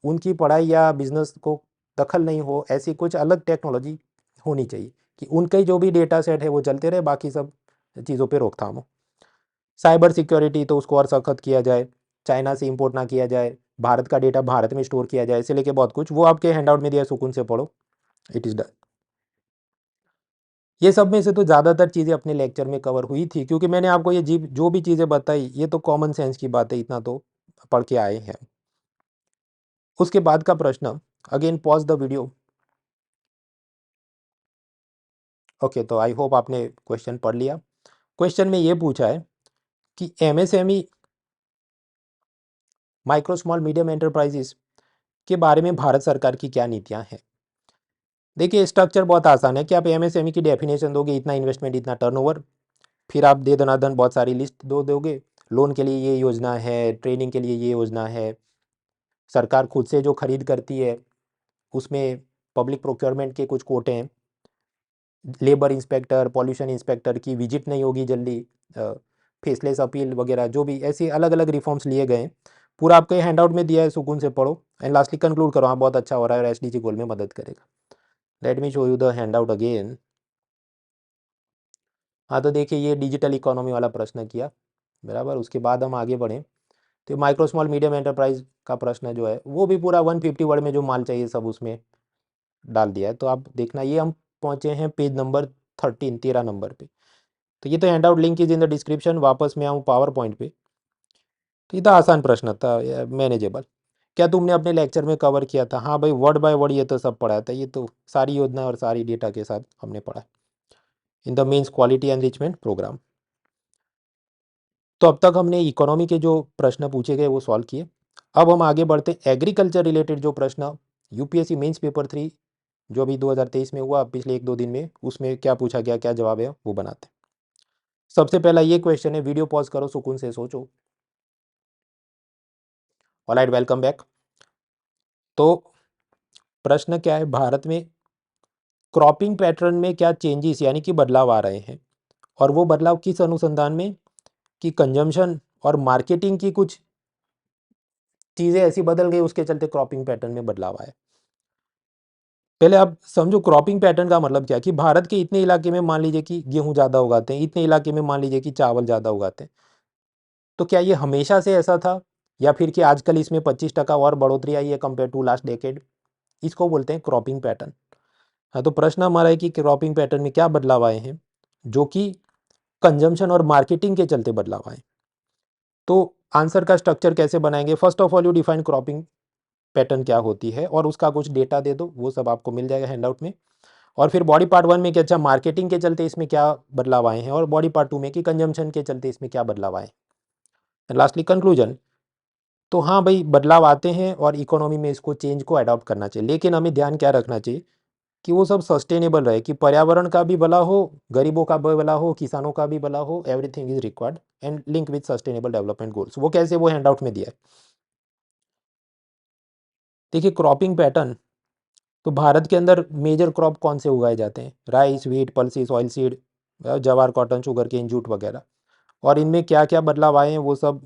उनकी पढ़ाई या बिजनेस को दखल नहीं हो, ऐसी कुछ अलग टेक्नोलॉजी होनी चाहिए कि उनके जो भी डेटा सेट है वो चलते रहे, बाकी सब चीज़ों पे रोकथाम हो। साइबर सिक्योरिटी तो उसको और सख्त किया जाए, चाइना से इंपोर्ट ना किया जाए, भारत का डेटा भारत में स्टोर किया जाए, ऐसे लेके बहुत कुछ वो आपके हैंडआउट में दिया है, सुकून से पढ़ो, इट इज़ डन। ये सब में से तो ज़्यादातर चीज़ें अपने लेक्चर में कवर हुई थी क्योंकि मैंने आपको ये जी जो भी चीज़ें बताई ये तो कॉमन सेंस की बात है, इतना तो पढ़ के आए हैं। उसके बाद का प्रश्न, again pause the video. Okay, तो आई होप आपने क्वेश्चन पढ़ लिया। क्वेश्चन में ये पूछा है कि MSME, micro small medium enterprises के बारे में भारत सरकार की क्या नीतियां हैं। देखिए स्ट्रक्चर बहुत आसान है कि आप एमएसएमई की डेफिनेशन दोगे, इतना इन्वेस्टमेंट इतना टर्नओवर, फिर आप दे दनादन बहुत सारी लिस्ट दोगे, लोन के लिए ये योजना है, ट्रेनिंग के लिए ये योजना है, सरकार खुद से जो खरीद करती है उसमें पब्लिक प्रोक्योरमेंट के कुछ कोटे हैं, लेबर इंस्पेक्टर, पॉल्यूशन इंस्पेक्टर की विजिट नहीं होगी जल्दी, फेसलेस अपील वगैरह, जो भी ऐसे अलग अलग रिफॉर्म्स लिए गए हैं, पूरा आपके हैंडआउट में दिया है, सुकून से पढ़ो एंड लास्टली कंक्लूड करो। हाँ बहुत अच्छा हो रहा है और एसडीजी गोल में मदद करेगा। Let me show you the handout again. हाँ तो देखिए ये डिजिटल इकोनॉमी वाला प्रश्न किया बराबर, उसके बाद हम आगे बढ़ें तो माइक्रो स्मॉल मीडियम एंटरप्राइज का प्रश्न जो है वो भी पूरा 150 वर्ड में जो माल चाहिए सब उसमें डाल दिया है। तो आप देखना, ये हम पहुँचे हैं पेज नंबर 13 नंबर पे। तो ये तो hand out link is in the description. वापस मैं आऊँ पावर पॉइंट पे। तो ये तो आसान प्रश्न था, मैनेजेबल। क्या तुमने अपने लेक्चर में कवर किया था? हाँ भाई, वर्ड बाय वर्ड ये तो सब पढ़ा था, ये तो सारी योजना और सारी डेटा के साथ हमने पढ़ा in the means quality enrichment programme. तो अब तक हमने इकोनॉमी के जो प्रश्न पूछे गए वो सॉल्व किए। अब हम आगे बढ़ते हैं एग्रीकल्चर रिलेटेड जो प्रश्न यूपीएससी मेंस पेपर 3 जो अभी 2023 में हुआ पिछले 1-2 दिन में, उसमें क्या पूछा गया, क्या जवाब है, वो बनाते हैं। सबसे पहला ये क्वेश्चन है, वीडियो पॉज करो, सुकून से सोचो। Alright, welcome back. तो प्रश्न क्या है, भारत में क्रॉपिंग पैटर्न में क्या चेंजेस यानी कि बदलाव आ रहे हैं, और वो बदलाव किस अनुसंधान में कि कंजम्पशन और मार्केटिंग की कुछ चीज़ें ऐसी बदल गई उसके चलते क्रॉपिंग पैटर्न में बदलाव आया। पहले आप समझो क्रॉपिंग पैटर्न का मतलब क्या है कि भारत के इतने इलाके में मान लीजिए कि गेहूं ज़्यादा उगाते हैं, इतने इलाके में मान लीजिए कि चावल ज़्यादा उगाते हैं। तो क्या ये हमेशा से ऐसा था या फिर कि आजकल इसमें 25% और बढ़ोतरी आई है कंपेयर टू लास्ट डेकेड? इसको बोलते हैं क्रॉपिंग पैटर्न। हाँ, तो प्रश्न हमारा है कि क्रॉपिंग पैटर्न में क्या बदलाव आए हैं जो कि कंजम्पशन और मार्केटिंग के चलते बदलाव आए। तो आंसर का स्ट्रक्चर कैसे बनाएंगे? First of all you define cropping pattern क्या होती है और उसका कुछ डेटा दे दो, वो सब आपको मिल जाएगा हैंडआउट में। और फिर बॉडी पार्ट 1 में कि अच्छा मार्केटिंग के चलते इसमें क्या बदलाव आए हैं, और बॉडी पार्ट 2 में कि कंजम्पशन के चलते इसमें क्या बदलाव आए। Lastly conclusion. तो हाँ भाई, बदलाव आते हैं और इकोनॉमी में इसको चेंज को अडॉप्ट करना चाहिए, लेकिन हमें ध्यान क्या रखना चाहिए कि वो सब सस्टेनेबल रहे, कि पर्यावरण का भी भला हो, गरीबों का भी भला हो, किसानों का भी भला हो, everything is required and link with sustainable development goals. वो कैसे, वो हैंडआउट में दिया है। देखिए क्रॉपिंग पैटर्न, तो भारत के अंदर मेजर क्रॉप कौन से उगाए जाते हैं? Rice, wheat, pulses, oil seed, जवार, कॉटन, शुगर केन, जूट वगैरह। और इनमें क्या क्या बदलाव आए हैं वो सब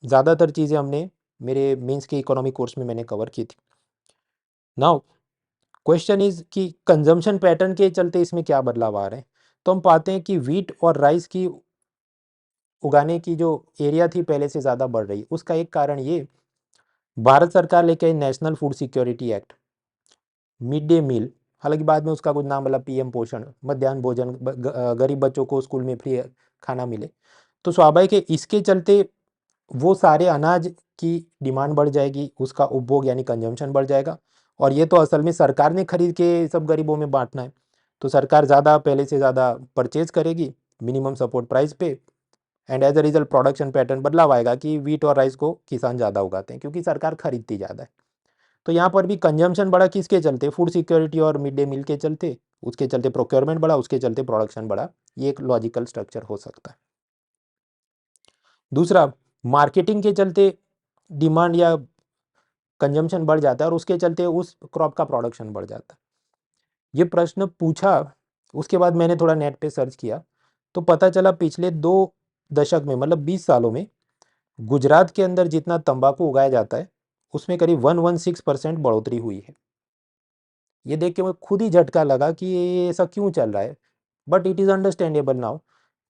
ज़्यादातर चीज़ें हमने मेरे मेंस के इकोनॉमी कोर्स में मैंने कवर की थी। नाउ क्वेश्चन इज कि कंजम्पशन पैटर्न के चलते इसमें क्या बदलाव आ रहे हैं। तो हम पाते हैं कि व्हीट और राइस की उगाने की जो एरिया थी पहले से ज़्यादा बढ़ रही। उसका एक कारण ये, भारत सरकार लेके आई national food security act, mid day meal, हालांकि बाद में उसका कुछ नाम मतलब पीएम पोषण, मध्याह्न भोजन, गरीब बच्चों को स्कूल में फ्री खाना मिले। तो स्वाभाविक है इसके चलते वो सारे अनाज की डिमांड बढ़ जाएगी, उसका उपभोग यानी कंजम्पशन बढ़ जाएगा, और ये तो असल में सरकार ने खरीद के सब गरीबों में बांटना है। तो सरकार ज़्यादा पहले से ज़्यादा परचेज करेगी मिनिमम सपोर्ट प्राइस पे, and as a result production pattern बदलाव आएगा कि वीट और राइस को किसान ज़्यादा उगाते हैं क्योंकि सरकार खरीदती ज़्यादा है। तो यहाँ पर भी कंजम्पशन बढ़ा किसके चलते? फूड सिक्योरिटी और मिड डे मील के चलते, उसके चलते प्रोक्योरमेंट बढ़ा, उसके चलते प्रोडक्शन बढ़ा। ये एक लॉजिकल स्ट्रक्चर हो सकता है। दूसरा, मार्केटिंग के चलते डिमांड या कंजम्पशन बढ़ जाता है और उसके चलते उस क्रॉप का प्रोडक्शन बढ़ जाता है। ये प्रश्न पूछा, उसके बाद मैंने थोड़ा नेट पे सर्च किया तो पता चला पिछले 2 दशक में, मतलब 20 सालों में, गुजरात के अंदर जितना तंबाकू उगाया जाता है उसमें करीब 116% बढ़ोतरी हुई है। ये देख के मुझे खुद ही झटका लगा कि ये ऐसा क्यों चल रहा है। But it is understandable now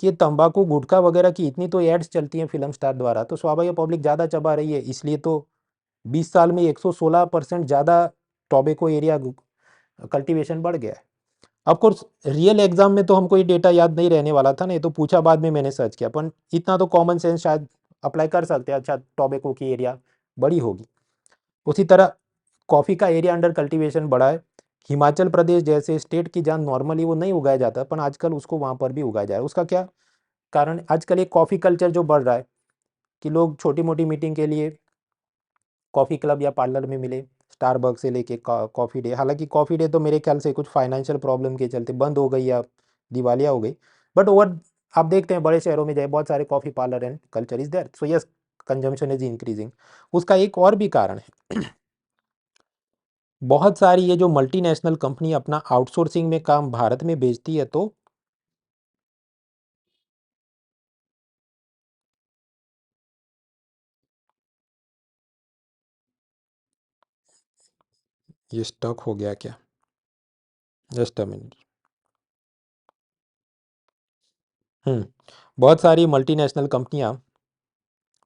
कि तंबाकू गुटखा वगैरह की इतनी तो एड्स चलती हैं फिल्म स्टार द्वारा, तो स्वाभाविक पब्लिक ज़्यादा चबा रही है, इसलिए तो 20 साल में 116% ज़्यादा टोबैको एरिया कल्टीवेशन बढ़ गया है। ऑफकोर्स रियल एग्जाम में तो हमको ये डेटा याद नहीं रहने वाला था, नहीं तो पूछा बाद में मैंने सर्च किया, पर इतना तो कॉमन सेंस शायद अप्लाई कर सकते हैं। अच्छा, टोबैको की एरिया बड़ी होगी। उसी तरह कॉफ़ी का एरिया अंडर कल्टीवेशन बढ़ा है। हिमाचल प्रदेश जैसे स्टेट की जहाँ नॉर्मली वो नहीं उगाया जाता, पर आजकल उसको वहाँ पर भी उगाया जा रहा है। उसका क्या कारण? आजकल एक कॉफ़ी कल्चर जो बढ़ रहा है कि लोग छोटी मोटी मीटिंग के लिए कॉफ़ी क्लब या पार्लर में मिले, स्टारबक्स से लेके कॉफ़ी डे। हालांकि कॉफ़ी डे तो मेरे ख्याल से कुछ फाइनेंशियल प्रॉब्लम के चलते बंद हो गई या दिवालिया हो गई, बट ओवर आप देखते हैं बड़े शहरों में जाए बहुत सारे coffee parlour and culture is there, so yes, consumption is increasing. उसका एक और भी कारण है। बहुत सारी ये जो मल्टीनेशनल कंपनी अपना आउटसोर्सिंग में काम भारत में भेजती है, तो ये स्टक हो गया क्या? Just a minute. हम्म बहुत सारी मल्टीनेशनल कंपनियां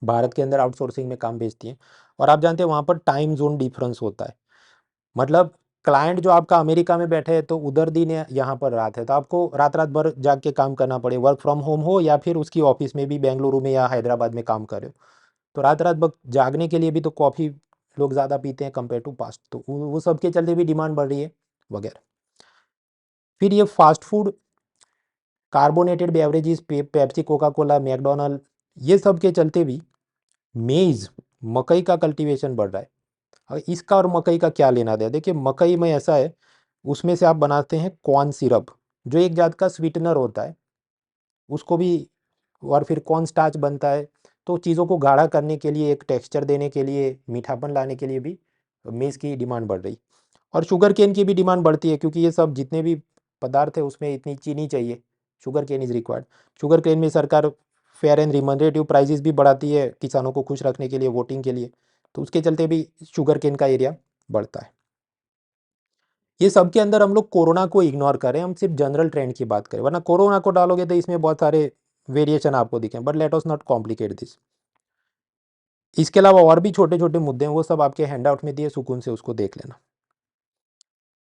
भारत के अंदर आउटसोर्सिंग में काम भेजती हैं, और आप जानते हैं वहाँ पर टाइम जोन डिफरेंस होता है। मतलब क्लाइंट जो आपका अमेरिका में बैठे है तो उधर दिन है, यहाँ पर रात है, तो आपको रात रात भर जाग के काम करना पड़े, वर्क फ्रॉम होम हो या फिर उसकी ऑफिस में भी बेंगलुरु में या हैदराबाद में काम करे हो, तो रात रात भर जागने के लिए भी तो कॉफ़ी लोग ज़्यादा पीते हैं कंपेयर टू पास्ट, तो वो सब के चलते भी डिमांड बढ़ रही है वगैरह। फिर ये fast food, carbonated beverages, Pepsi, Coca Cola, McDonald, ये सब के चलते भी मेज़, मकई का कल्टीवेशन बढ़ रहा है। अब इसका और मकई का क्या लेना देना? देखिए मकई में ऐसा है, उसमें से आप बनाते हैं कॉर्न सिरप, जो एक जात का स्वीटनर होता है, उसको भी, और फिर कॉर्न स्टार्च बनता है। तो चीज़ों को गाढ़ा करने के लिए, एक टेक्सचर देने के लिए, मीठापन लाने के लिए भी मेज़ की डिमांड बढ़ रही। और शुगर केन की भी डिमांड बढ़ती है क्योंकि ये सब जितने भी पदार्थ है उसमें इतनी चीनी चाहिए, sugar cane is required. Sugar cane में सरकार फेयर एंड रिमनरेटिव प्राइजेस भी बढ़ाती है किसानों को खुश रखने के लिए, वोटिंग के लिए, तो उसके चलते भी शुगर केन का एरिया बढ़ता है। ये सब के अंदर हम लोग कोरोना को इग्नोर करें, हम सिर्फ जनरल ट्रेंड की बात करें, वरना कोरोना को डालोगे तो इसमें बहुत सारे वेरिएशन आपको दिखें, but let us not complicate this. इसके अलावा और भी छोटे छोटे मुद्दे हैं, वो सब आपके हैंडआउट में दिए, सुकून से उसको देख लेना।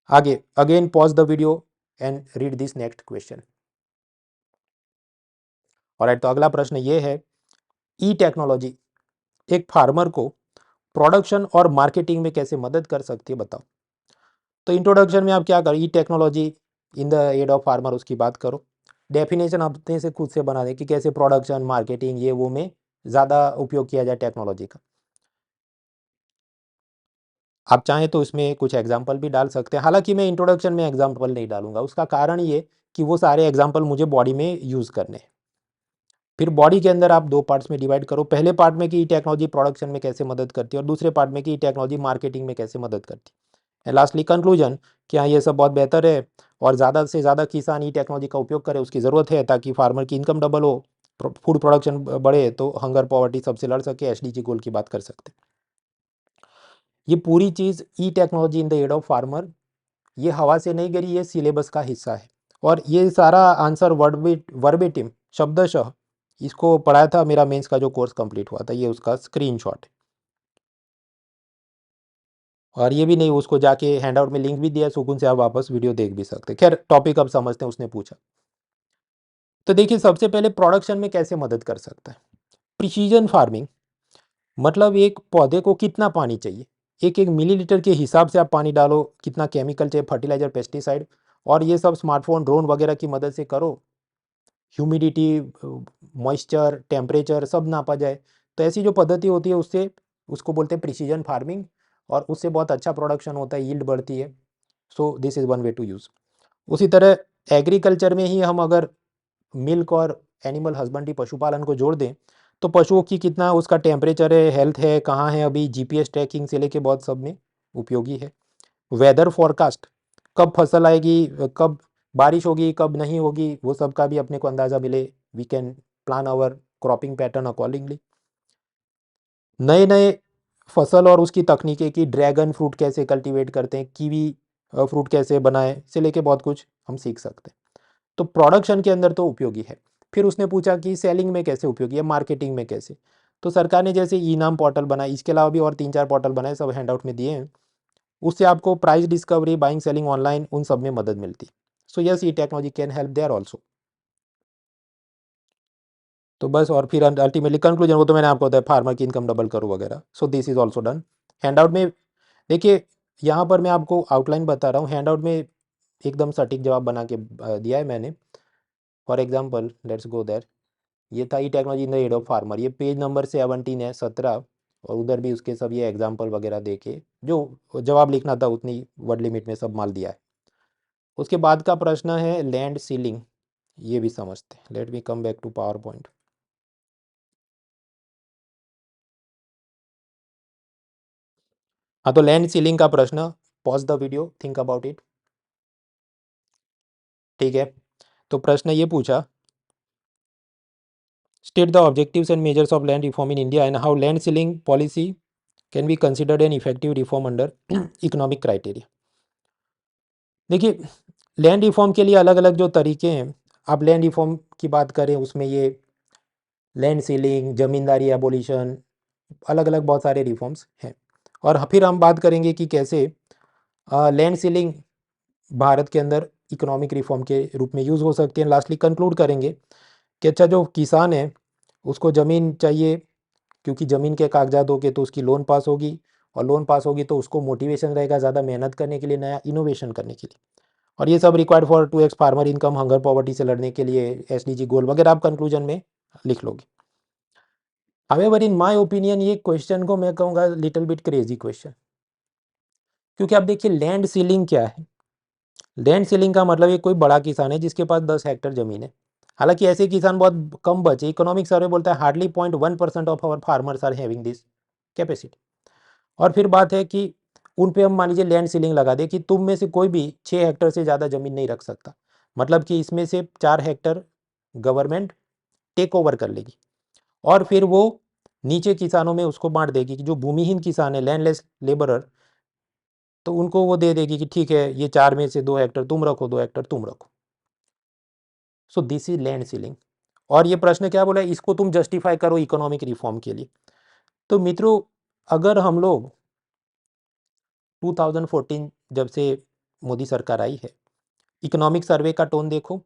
आगे again pause the video and read this next question. और तो अगला प्रश्न ये है, ई टेक्नोलॉजी एक फार्मर को प्रोडक्शन और मार्केटिंग में कैसे मदद कर सकती है, बताओ। तो इंट्रोडक्शन में आप क्या करो, e technology in the aid of farmer, उसकी बात करो। डेफिनेशन अपने से खुद से बना दे कि कैसे प्रोडक्शन, मार्केटिंग, ये वो में ज़्यादा उपयोग किया जाए टेक्नोलॉजी का। आप चाहें तो इसमें कुछ एग्जाम्पल भी डाल सकते हैं, हालांकि मैं इंट्रोडक्शन में एग्जाम्पल नहीं डालूंगा, उसका कारण ये कि वो सारे एग्जाम्पल मुझे बॉडी में यूज़ करने हैं। फिर बॉडी के अंदर आप 2 पार्ट्स में डिवाइड करो, पहले पार्ट में कि ई टेक्नोलॉजी प्रोडक्शन में कैसे मदद करती है, और दूसरे पार्ट में कि ई टेक्नोलॉजी मार्केटिंग में कैसे मदद करती है, एंड लास्टली कंक्लूजन कि हाँ ये सब बहुत बेहतर है और ज़्यादा से ज़्यादा किसान ई टेक्नोलॉजी का उपयोग करें, उसकी ज़रूरत है ताकि फार्मर की इनकम डबल हो, फूड प्रोडक्शन बढ़े, तो हंगर पॉवर्टी सबसे लड़ सके, एसडीजी गोल की बात कर सकते हैं। ये पूरी चीज़ e technology in the aid of farmer, ये हवा से नहीं गिरी, ये सिलेबस का हिस्सा है। और ये सारा आंसर वर्बेटिम शब्दशः इसको पढ़ाया था मेरा मेंस का जो कोर्स कंप्लीट हुआ था, ये उसका स्क्रीनशॉट है। और ये भी नहीं, उसको जाके हैंडआउट में लिंक भी दिया है, सुकून से आप वापस वीडियो देख भी सकते हैं। खैर टॉपिक अब समझते हैं, उसने पूछा। तो देखिए सबसे पहले प्रोडक्शन में कैसे मदद कर सकता है। प्रिसीजन फार्मिंग मतलब एक पौधे को कितना पानी चाहिए, एक एक मिलीलीटर के हिसाब से आप पानी डालो, कितना केमिकल चाहिए, फर्टिलाइजर, पेस्टिसाइड, और ये सब स्मार्टफोन, ड्रोन वगैरह की मदद से करो। ह्यूमिडिटी, मॉइस्चर, टेम्परेचर सब नापा जाए। तो ऐसी जो पद्धति होती है उससे, उसको बोलते हैं प्रिसीजन फार्मिंग, और उससे बहुत अच्छा प्रोडक्शन होता है, यील्ड बढ़ती है। So this is one way to use. उसी तरह एग्रीकल्चर में ही हम अगर मिल्क और एनिमल हस्बेंड्री, पशुपालन को जोड़ दें, तो पशुओं की कितना उसका टेम्परेचर है, हेल्थ है, कहाँ है अभी, जीपीएस ट्रैकिंग से लेके बहुत सब में उपयोगी है। वेदर फॉरकास्ट, कब फसल आएगी, कब बारिश होगी, कब नहीं होगी, वो सब का भी अपने को अंदाज़ा मिले। We can plan our cropping pattern accordingly. नए नए फसल और उसकी तकनीकें, कि ड्रैगन फ्रूट कैसे कल्टीवेट करते हैं, कीवी फ्रूट कैसे बनाए, से लेके बहुत कुछ हम सीख सकते हैं। तो प्रोडक्शन के अंदर तो उपयोगी है। फिर उसने पूछा कि सेलिंग में कैसे उपयोगी है, मार्केटिंग में कैसे। तो सरकार ने जैसे ई नाम पोर्टल बनाए, इसके अलावा भी और 3-4 पोर्टल बनाए, सब हैंडआउट में दिए हैं। उससे आपको price discovery, buying, selling online, उन सब में मदद मिलती। So yes, e technology can help there also. तो बस, और फिर अल्टीमेटली कंक्लूजन, वो तो मैंने आपको बताया, फार्मर की इनकम डबल करो वगैरह। सो this is also done. Handout में देखिए, यहाँ पर मैं आपको आउटलाइन बता रहा हूँ, हैंडआउट में एकदम सटीक जवाब बना के दिया है मैंने। For example, let's go there. ये था e technology in the aid of farmer, ये पेज नंबर 17 है, 17, और उधर भी उसके सब ये एग्जाम्पल वगैरह दे के जो जवाब लिखना था उतनी वर्ड लिमिट में सब माल दिया है। उसके बाद का प्रश्न है लैंड सीलिंग, ये भी समझते हैं। Let me come back to power point. हाँ, तो लैंड सीलिंग का प्रश्न, pause the video, think about it. ठीक है, तो प्रश्न ये पूछा, state the objectives and measures of land reform in India and how land ceiling policy can be considered an effective reform under economic criteria. देखिए, land reform के लिए अलग अलग जो तरीके हैं। आप लैंड रिफॉर्म की बात करें, उसमें ये लैंड सीलिंग, जमींदारी एबोलिशन, अलग अलग बहुत सारे रिफॉर्म्स हैं। और फिर हम बात करेंगे कि कैसे लैंड सीलिंग भारत के अंदर इकोनॉमिक रिफॉर्म के रूप में यूज़ हो सकती है। लास्टली कंक्लूड करेंगे कि अच्छा, जो किसान है उसको ज़मीन चाहिए, क्योंकि ज़मीन के कागजात होंगे तो उसकी लोन पास होगी, और लोन पास होगी तो उसको मोटिवेशन रहेगा ज़्यादा मेहनत करने के लिए, नया इनोवेशन करने के लिए। और ये सब required for 2x farmer income, hunger poverty से लड़ने के लिए, एसडीजी गोल वगैरह आप कंक्लूजन में लिख लोगे। हावेवर इन माय ओपिनियन, ये क्वेश्चन को मैं कहूँगा लिटिल बिट क्रेजी क्वेश्चन। क्योंकि आप देखिए, लैंड सीलिंग क्या है। लैंड सीलिंग का मतलब ये कोई बड़ा किसान है जिसके पास 10 हेक्टेयर जमीन है। हालांकि ऐसे किसान बहुत कम बचे, इकोनॉमिक सर्वे बोलता है hardly 0.1% of our farmers are having this capacity. और फिर बात है कि उन पे हम मान लीजिए लैंड सीलिंग लगा दे कि तुम में से कोई भी 6 हेक्टेयर से ज़्यादा ज़मीन नहीं रख सकता। मतलब कि इसमें से 4 हेक्टेयर गवर्नमेंट टेक ओवर कर लेगी, और फिर वो नीचे किसानों में उसको बांट देगी, कि जो भूमिहीन किसान है, लैंडलेस लेबरर, तो उनको वो दे देगी कि ठीक है, ये 4 में से 2 हेक्टेयर तुम रखो, 2 हेक्टेयर तुम रखो। सो दिस इज लैंड सीलिंग। और ये प्रश्न क्या बोला है, इसको तुम जस्टिफाई करो इकोनॉमिक रिफॉर्म के लिए। तो मित्रों, अगर हम लोग 2014 जब से मोदी सरकार आई है, इकोनॉमिक सर्वे का टोन देखो,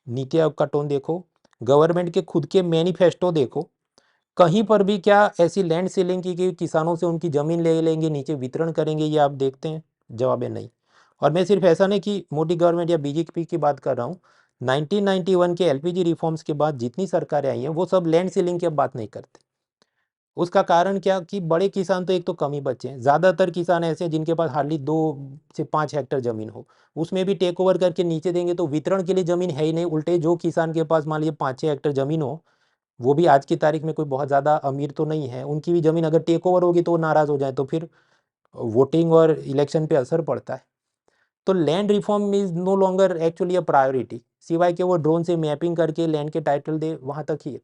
नीति आयोग का टोन देखो, गवर्नमेंट के खुद के मैनिफेस्टो देखो, कहीं पर भी क्या ऐसी लैंड सीलिंग की कि किसानों से उनकी ज़मीन ले लेंगे, नीचे वितरण करेंगे, ये आप देखते हैं? जवाब है नहीं। और मैं सिर्फ ऐसा नहीं कि मोदी गवर्नमेंट या बीजेपी की बात कर रहा हूँ, 1991 के एलपीजी रिफॉर्म्स के बाद जितनी सरकारें आई हैं वो सब लैंड सीलिंग की अब बात नहीं करते। उसका कारण क्या, कि बड़े किसान तो एक तो कम ही बचे हैं, ज़्यादातर किसान ऐसे हैं जिनके पास हार्डली 2 से 5 हेक्टेयर ज़मीन हो। उसमें भी टेक ओवर करके नीचे देंगे तो वितरण के लिए ज़मीन है ही नहीं। उल्टे जो किसान के पास मान लीजिए 5-6 हेक्टेयर ज़मीन हो, वो भी आज की तारीख में कोई बहुत ज़्यादा अमीर तो नहीं है, उनकी भी ज़मीन अगर टेक ओवर होगी तो वो नाराज़ हो जाए, तो फिर वोटिंग और इलेक्शन पे असर पड़ता है। तो land reform is no longer actually a priority, सिवाय कि वो ड्रोन से मैपिंग करके लैंड के टाइटल दे, वहां तक ही है।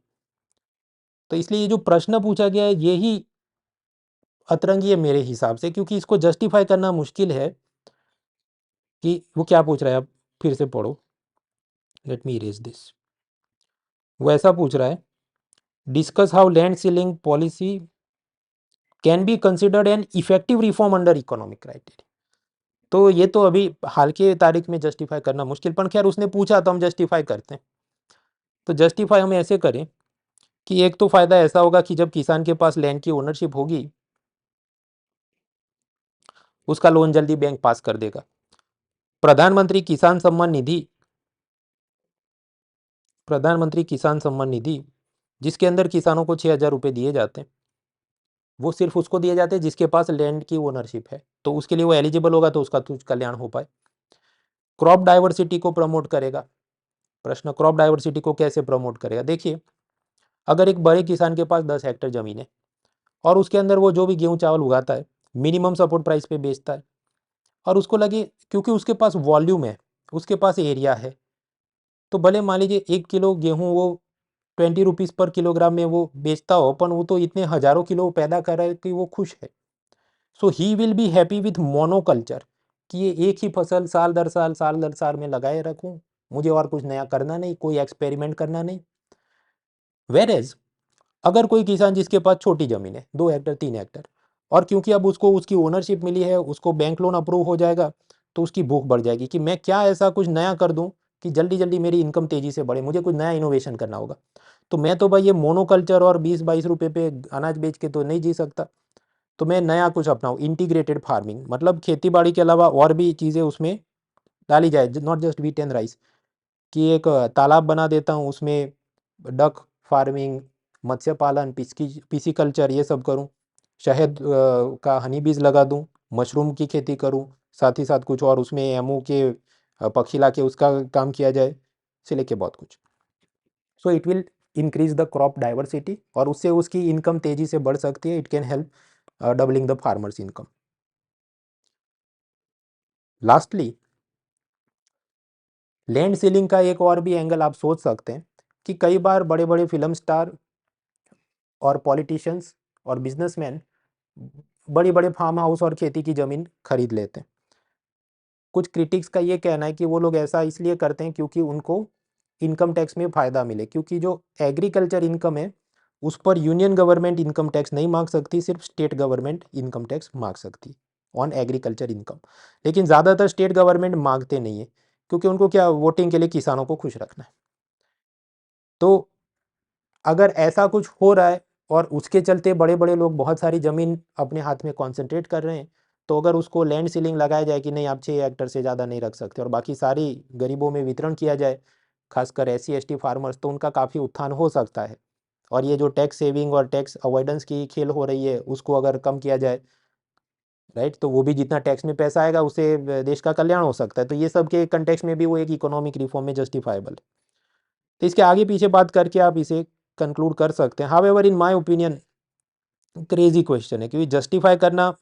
तो इसलिए ये जो प्रश्न पूछा गया है यही अतरंगी है मेरे हिसाब से, क्योंकि इसको जस्टिफाई करना मुश्किल है। कि वो क्या पूछ रहा है, आप फिर से पढ़ो, लेट मी इरेज दिस। वो ऐसा पूछ रहा है, discuss how land ceiling policy can be considered an effective reform under economic criteria. तो ये तो अभी हाल के तारीख में जस्टिफाई करना मुश्किल, पर खैर उसने पूछा तो हम जस्टिफाई करते हैं। तो जस्टिफाई हम ऐसे करें कि एक तो फायदा ऐसा होगा कि जब किसान के पास लैंड की ओनरशिप होगी, उसका लोन जल्दी बैंक पास कर देगा। प्रधानमंत्री किसान सम्मान निधि, प्रधानमंत्री किसान सम्मान निधि जिसके अंदर किसानों को 6,000 रुपये दिए जाते हैं, वो सिर्फ उसको दिए जाते हैं जिसके पास लैंड की ओनरशिप है, तो उसके लिए वो एलिजिबल होगा तो उसका कुछ कल्याण हो पाए। क्रॉप डाइवर्सिटी को प्रमोट करेगा। प्रश्न, क्रॉप डाइवर्सिटी को कैसे प्रमोट करेगा? देखिए, अगर एक बड़े किसान के पास 10 हेक्टर जमीन है और उसके अंदर वो जो भी गेहूं चावल उगाता है मिनिमम सपोर्ट प्राइस पे बेचता है, और उसको लगे क्योंकि उसके पास वॉल्यूम है, उसके पास एरिया है, तो भले मान लीजिए 1 किलो गेहूं वो 20 रुपीज़ पर किलोग्राम में वो बेचता हो, पर वो तो इतने हजारों किलो पैदा कर रहा है कि वो खुश है। So he will be happy with monoculture, कि ये एक ही फसल साल दर साल में लगाए रखूं, मुझे और कुछ नया करना नहीं, कोई एक्सपेरिमेंट करना नहीं। वेर एज अगर कोई किसान जिसके पास छोटी जमीन है, 2 हेक्टर 3 हेक्टर, और क्योंकि अब उसको उसकी ओनरशिप मिली है, उसको बैंक लोन अप्रूव हो जाएगा, तो उसकी भूख बढ़ जाएगी कि मैं क्या ऐसा कुछ नया कर दूं कि जल्दी जल्दी मेरी इनकम तेजी से बढ़े, मुझे कुछ नया इनोवेशन करना होगा। तो मैं तो भाई ये मोनोकल्चर और 20-22 रुपए पे अनाज बेच के तो नहीं जी सकता, तो मैं नया कुछ अपनाऊं, इंटीग्रेटेड फार्मिंग, मतलब खेती बाड़ी के अलावा और भी चीज़ें उसमें डाली जाए, not just wheat and rice, कि एक तालाब बना देता हूँ, उसमें डक फार्मिंग, मत्स्य पालन, पीसी कल्चर ये सब करूँ, शहद का हनी बीज लगा दूँ, मशरूम की खेती करूँ, साथ ही साथ कुछ और उसमें एमओ के पक्षी ला के उसका काम किया जाए, से लेके बहुत कुछ। So it will increase the crop diversity और उससे उसकी इनकम तेजी से बढ़ सकती है। It can help doubling the farmers income. Lastly, land ceiling का एक और भी एंगल आप सोच सकते हैं कि कई बार बड़े बड़े फिल्म स्टार और पॉलिटिशियंस और बिजनेसमैन बड़ी बड़े फार्म हाउस और खेती की ज़मीन खरीद लेते हैं। कुछ क्रिटिक्स का ये कहना है कि वो लोग ऐसा इसलिए करते हैं क्योंकि उनको इनकम टैक्स में फ़ायदा मिले, क्योंकि जो एग्रीकल्चर इनकम है उस पर यूनियन गवर्नमेंट इनकम टैक्स नहीं मांग सकती, सिर्फ स्टेट गवर्नमेंट इनकम टैक्स मांग सकती ऑन एग्रीकल्चर इनकम। लेकिन ज़्यादातर स्टेट गवर्नमेंट मांगते नहीं है, क्योंकि उनको क्या, वोटिंग के लिए किसानों को खुश रखना है। तो अगर ऐसा कुछ हो रहा है और उसके चलते बड़े बड़े लोग बहुत सारी ज़मीन अपने हाथ में कॉन्सेंट्रेट कर रहे हैं, तो अगर उसको लैंड सीलिंग लगाया जाए कि नहीं आप 6 हेक्टर से ज़्यादा नहीं रख सकते और बाकी सारी गरीबों में वितरण किया जाए, खासकर SC ST फार्मर्स, तो उनका काफ़ी उत्थान हो सकता है। और ये जो टैक्स सेविंग और टैक्स अवॉइडेंस की खेल हो रही है उसको अगर कम किया जाए, राइट, तो वो भी जितना टैक्स में पैसा आएगा उससे देश का कल्याण हो सकता है। तो ये सब के कंटेक्स्ट में भी वो एक इकोनॉमिक रिफॉर्म में जस्टिफाइबल है। तो इसके आगे पीछे बात करके आप इसे कंक्लूड कर सकते हैं। However in my opinion crazy question है, क्योंकि जस्टिफाई करना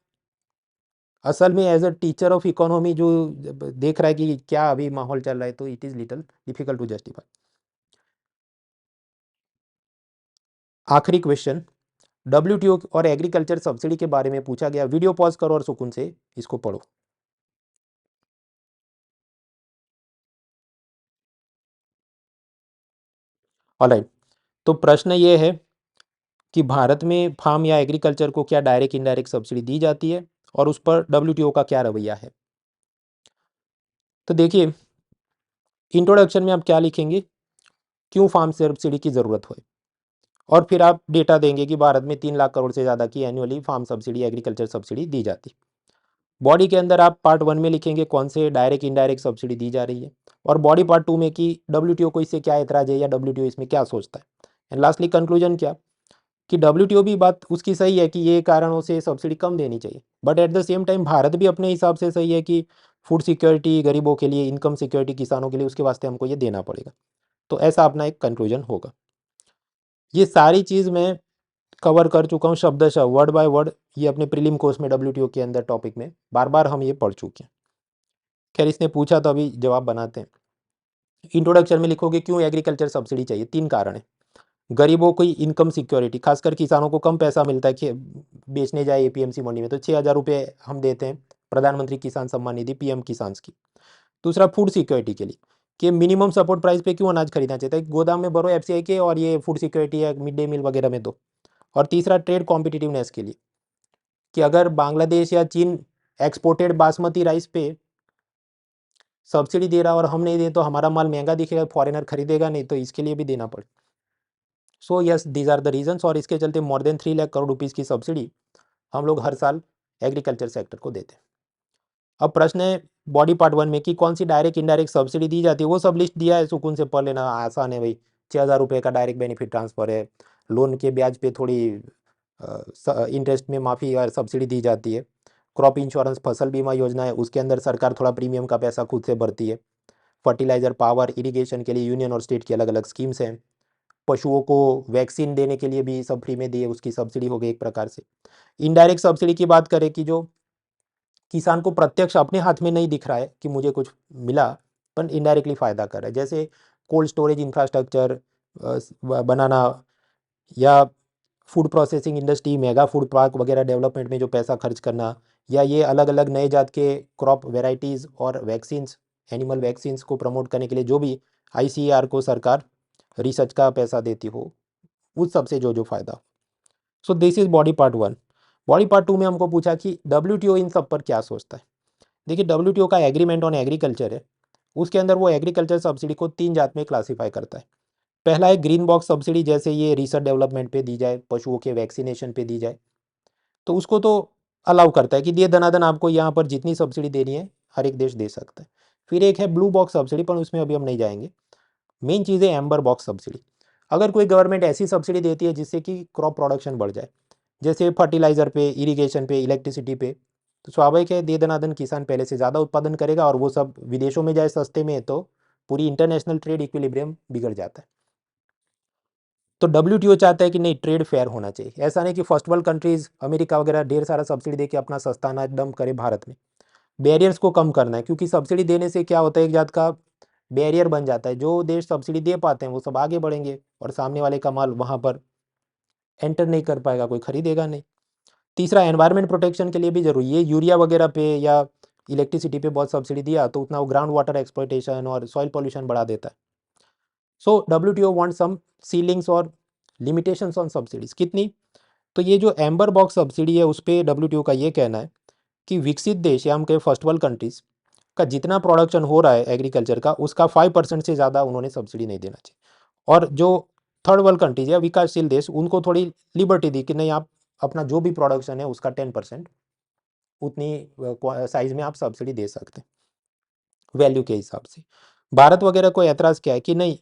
असल में as a teacher of economy जो देख रहा है कि क्या अभी माहौल चल रहा है, तो it is little difficult to justify. आखिरी क्वेश्चन, WTO और एग्रीकल्चर सब्सिडी के बारे में पूछा गया। वीडियो पॉज करो और सुकून से इसको पढ़ो। ऑलराइट, तो प्रश्न ये है कि भारत में फार्म या एग्रीकल्चर को क्या डायरेक्ट इनडायरेक्ट सब्सिडी दी जाती है और उस पर WTO का क्या रवैया है। तो देखिए, इंट्रोडक्शन में आप क्या लिखेंगे, क्यों फार्म सब्सिडी की ज़रूरत है, और फिर आप डेटा देंगे कि भारत में 3 लाख करोड़ से ज़्यादा की annually farm subsidy, agriculture subsidy दी जाती। बॉडी के अंदर आप पार्ट 1 में लिखेंगे कौन से डायरेक्ट इनडायरेक्ट सब्सिडी दी जा रही है, और बॉडी पार्ट 2 में कि WTO को इससे क्या एतराज़ है या WTO इसमें क्या सोचता है। एंड लास्टली कंक्लूजन क्या, कि WTO भी बात उसकी सही है कि ये कारणों से सब्सिडी कम देनी चाहिए, but at the same time Bharat भी अपने हिसाब से सही है कि फूड सिक्योरिटी गरीबों के लिए, इनकम सिक्योरिटी किसानों के लिए, उसके वास्ते हमको ये देना पड़ेगा। तो ऐसा अपना एक कंक्लूजन होगा। ये सारी चीज़ मैं कवर कर चुका हूँ शब्दशः, वर्ड बाय वर्ड, ये अपने प्रीलिम कोर्स में WTO के अंदर टॉपिक में बार बार हम ये पढ़ चुके हैं। खैर, इसने पूछा तो अभी जवाब बनाते हैं। इंट्रोडक्शन में लिखोगे क्यों एग्रीकल्चर सब्सिडी चाहिए। 3 कारण है। गरीबों की इनकम सिक्योरिटी, खासकर किसानों को कम पैसा मिलता है कि बेचने जाए APMC मंडी में, तो 6,000 रुपये हम देते हैं प्रधानमंत्री किसान सम्मान निधि PM किसान की। दूसरा, फूड सिक्योरिटी के लिए, कि मिनिमम सपोर्ट प्राइस पे क्यों अनाज खरीदना चाहता है, गोदाम में भरो FCI के और ये फूड सिक्योरिटी या मिड डे मील वगैरह में दो। और तीसरा, ट्रेड कॉम्पिटिटिवनेस के लिए, कि अगर बांग्लादेश या चीन एक्सपोर्टेड बासमती राइस पे सब्सिडी दे रहा और हम नहीं दें तो हमारा माल महंगा दिखेगा, फॉरेनर खरीदेगा नहीं, तो इसके लिए भी देना पड़े। So yes, these are the reasons, और इसके चलते more than 3 lakh crore rupees की सब्सिडी हम लोग हर साल एग्रीकल्चर सेक्टर को देते हैं। अब प्रश्न है बॉडी पार्ट 1 में कि कौन सी डायरेक्ट इनडायरेक्ट सब्सिडी दी जाती है, वो सब लिस्ट दिया है, सुकून से पढ़ लेना, आसान है भाई। 6,000 रुपये का डायरेक्ट बेनिफिट ट्रांसफर है, लोन के ब्याज पे थोड़ी इंटरेस्ट में माफ़ी और सब्सिडी दी जाती है। क्रॉप इंश्योरेंस फसल बीमा योजना है, उसके अंदर सरकार थोड़ा प्रीमियम का पैसा खुद से भरती है। फर्टिलाइजर पावर इरिगेशन के लिए यूनियन और स्टेट की अलग अलग स्कीम्स हैं। पशुओं को वैक्सीन देने के लिए भी सब फ्री में दिए, उसकी सब्सिडी हो गई एक प्रकार से। इनडायरेक्ट सब्सिडी की बात करें कि जो किसान को प्रत्यक्ष अपने हाथ में नहीं दिख रहा है कि मुझे कुछ मिला, पर इनडायरेक्टली फ़ायदा कर रहा है, जैसे कोल्ड स्टोरेज इंफ्रास्ट्रक्चर बनाना, या food processing industry, mega food park वगैरह डेवलपमेंट में जो पैसा खर्च करना, या ये अलग अलग नए जात के क्रॉप वेराइटीज़ और वैक्सीन्स, एनिमल वैक्सीन्स को प्रमोट करने के लिए जो भी आईसीएआर को सरकार रिसर्च का पैसा देती हो, उस सबसे जो जो फ़ायदा। सो this is body part 1। Body part 2 में हमको पूछा कि डब्ल्यूटीओ इन सब पर क्या सोचता है। देखिए डब्ल्यूटीओ का एग्रीमेंट ऑन एग्रीकल्चर है, उसके अंदर वो एग्रीकल्चर सब्सिडी को 3 जात में क्लासीफाई करता है। पहला है ग्रीन बॉक्स सब्सिडी, जैसे ये रिसर्च डेवलपमेंट पे दी जाए, पशुओं के वैक्सीनेशन पे दी जाए, तो उसको तो अलाउ करता है कि ये दनादन आपको यहाँ पर जितनी सब्सिडी देनी है हर एक देश दे सकता है। फिर एक है ब्लू बॉक्स सब्सिडी, पर उसमें अभी हम नहीं जाएंगे। मेन चीज़ है एम्बर बॉक्स सब्सिडी। अगर कोई गवर्नमेंट ऐसी सब्सिडी देती है जिससे कि क्रॉप प्रोडक्शन बढ़ जाए, जैसे फर्टिलाइज़र पे, इरिगेशन पे, इलेक्ट्रिसिटी पे, तो स्वाभाविक है दे दनादन किसान पहले से ज़्यादा उत्पादन करेगा, और वो सब विदेशों में जाए सस्ते में, तो पूरी इंटरनेशनल ट्रेड इक्विलिब्रियम बिगड़ जाता है। तो डब्ल्यूटीओ चाहता है कि नहीं, ट्रेड फेयर होना चाहिए। ऐसा नहीं कि फर्स्ट वर्ल्ड कंट्रीज अमेरिका वगैरह ढेर सारा सब्सिडी देके अपना सस्ता अनाज डंप करे भारत में। बैरियर्स को कम करना है, क्योंकि सब्सिडी देने से क्या होता है, एक जात का बैरियर बन जाता है। जो देश सब्सिडी दे पाते हैं वो सब आगे बढ़ेंगे, और सामने वाले का माल वहाँ पर एंटर नहीं कर पाएगा, कोई खरीदेगा नहीं। तीसरा, एनवायरमेंट प्रोटेक्शन के लिए भी जरूरी है। यूरिया वगैरह पे या इलेक्ट्रिसिटी पे बहुत सब्सिडी दिया तो उतना वो ग्राउंड वाटर एक्सप्लॉइटेशन और सॉइल पॉल्यूशन बढ़ा देता है। सो डब्ल्यूटीओ वांट सम सीलिंग्स और लिमिटेशंस ऑन सब्सिडीज। कितनी? तो ये जो एम्बर बॉक्स सब्सिडी है उस पर डब्ल्यूटीओ का ये कहना है कि विकसित देश या हम कहें फर्स्ट वर्ल्ड कंट्रीज का जितना प्रोडक्शन हो रहा है एग्रीकल्चर का, उसका 5% से ज़्यादा उन्होंने सब्सिडी नहीं देना चाहिए। और जो थर्ड वर्ल्ड कंट्रीज या विकासशील देश, उनको थोड़ी लिबर्टी दी कि नहीं, आप अपना जो भी प्रोडक्शन है उसका 10% उतनी साइज में आप सब्सिडी दे सकते हैं वैल्यू के हिसाब से। भारत वगैरह को एतराज़ क्या है कि नहीं,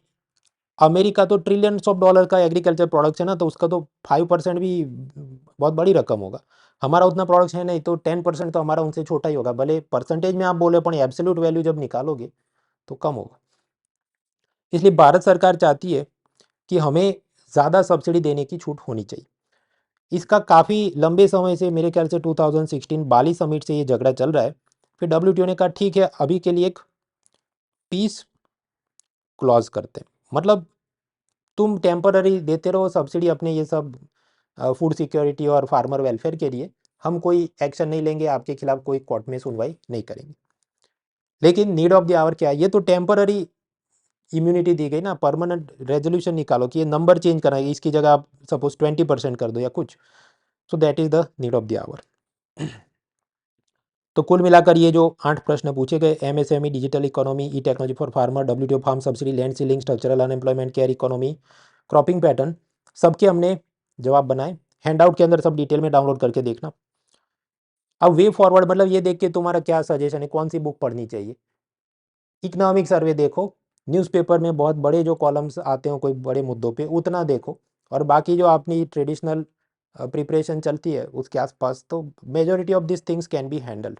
अमेरिका तो ट्रिलियंस ऑफ डॉलर का एग्रीकल्चर प्रोडक्शन है ना, तो उसका तो 5% भी बहुत बड़ी रकम होगा। हमारा उतना प्रोडक्शन है नहीं, तो 10% तो हमारा उनसे छोटा ही होगा। भले परसेंटेज में आप बोले, पर एब्सोल्यूट वैल्यू जब निकालोगे तो कम होगा। इसलिए भारत सरकार चाहती है कि हमें ज़्यादा सब्सिडी देने की छूट होनी चाहिए। इसका काफ़ी लंबे समय से, मेरे ख्याल से 2016 बाली समिट से ये झगड़ा चल रहा है। फिर डब्ल्यूटीओ ने कहा ठीक है, अभी के लिए एक पीस क्लॉज करते हैं, मतलब तुम टेम्पररी देते रहो सब्सिडी अपने ये सब फूड सिक्योरिटी और फार्मर वेलफेयर के लिए, हम कोई एक्शन नहीं लेंगे, आपके खिलाफ कोई कोर्ट में सुनवाई नहीं करेंगे। लेकिन नीड ऑफ द आवर क्या है, ये तो टेम्पररी इम्यूनिटी दी गई ना, परमानेंट रेजोल्यूशन निकालो कि ये नंबर चेंज करना है, इसकी जगह आप सपोज 20% कर दो या कुछ। So that is the need of the hour. तो कुल मिलाकर ये जो 8 प्रश्न पूछे गए, MSME, digital economy, e technology for farmer, WTO farm subsidy, land ceiling, structural unemployment, care economy, cropping pattern, सबके हमने जवाब बनाए। हैंडआउट के अंदर सब डिटेल में डाउनलोड करके देखना। अब वे फॉरवर्ड मतलब ये देख के तुम्हारा क्या सजेशन है, कौन सी बुक पढ़नी चाहिए। इकोनॉमिक सर्वे देखो, न्यूज़पेपर में बहुत बड़े जो कॉलम्स आते हो कोई बड़े मुद्दों पे, उतना देखो, और बाकी जो अपनी ट्रेडिशनल प्रिपरेशन चलती है उसके आसपास, तो majority of this things can be handled.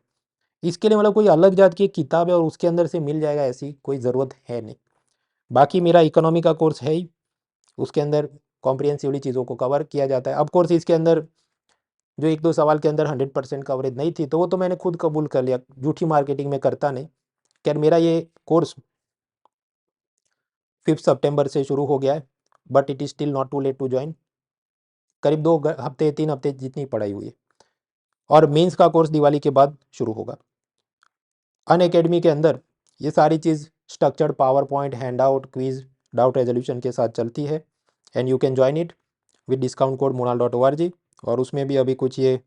इसके लिए मतलब कोई अलग जात की किताब है और उसके अंदर से मिल जाएगा, ऐसी कोई ज़रूरत है नहीं। बाकी मेरा इकोनॉमी का कोर्स है ही, उसके अंदर कॉम्प्रिहेंसिवली चीज़ों को कवर किया जाता है। अब कोर्स इसके अंदर जो एक दो सवाल के अंदर 100% कवरेज नहीं थी, तो वो तो मैंने खुद कबूल कर लिया, झूठी मार्केटिंग में करता नहीं। खैर मेरा ये कोर्स 5 सितंबर से शुरू हो गया है, but it is still not too late to join. करीब 2 हफ्ते 3 हफ्ते जितनी पढ़ाई हुई है, और मेंस का कोर्स दिवाली के बाद शुरू होगा। अन अकेडमी के अंदर ये सारी चीज़ structured power point, hand out, quiz, doubt resolution के साथ चलती है, and you can join it with discount code monal.org। और उसमें भी अभी कुछ ये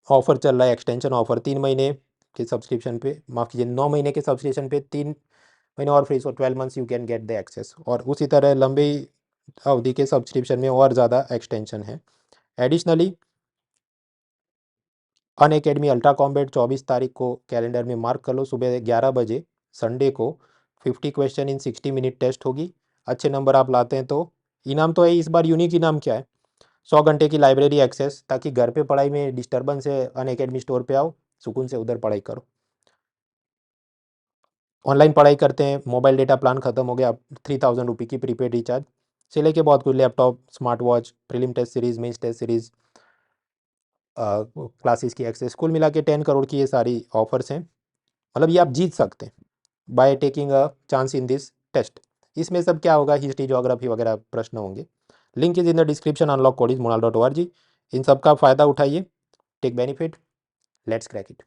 ऑफर चल रहा है, एक्सटेंशन ऑफर, 3 महीने के सब्सक्रिप्शन पे, माफ़ कीजिए 9 महीने के सब्सक्रिप्शन पे 3 महीने और free, so 12 months you can get the access. और उसी तरह लंबी अवधि के सब्सक्रिप्शन में और ज़्यादा एक्सटेंशन है। एडिशनली अन अकेडमी अल्ट्रा कॉम्बैट 24 तारीख को कैलेंडर में मार्क कर लो, सुबह 11 बजे संडे को 50 क्वेश्चन इन 60 मिनट टेस्ट होगी। अच्छे नंबर आप लाते हैं तो इनाम तो है। इस बार यूनिक इनाम क्या है, 100 घंटे की लाइब्रेरी एक्सेस, ताकि घर पे पढ़ाई में डिस्टर्बेंस है, अन अकेडमी स्टोर पे आओ, सुकून से उधर पढ़ाई करो। ऑनलाइन पढ़ाई करते हैं, मोबाइल डेटा प्लान खत्म हो गया, 3000 रुपये की प्रीपेड रिचार्ज से लेके बहुत कुछ, laptop, smart watch, prelim test series, mains test series, classes की एक्सेस, कुल मिला के 10 करोड़ की ये सारी ऑफर्स हैं। मतलब ये आप जीत सकते हैं by taking a chance in this test. इसमें सब क्या होगा, हिस्ट्री, ज्योग्राफी वगैरह प्रश्न होंगे। Link is in the description, unlock code is मोनाल.org। इन सब का फ़ायदा उठाइए, take benefit, let's crack it.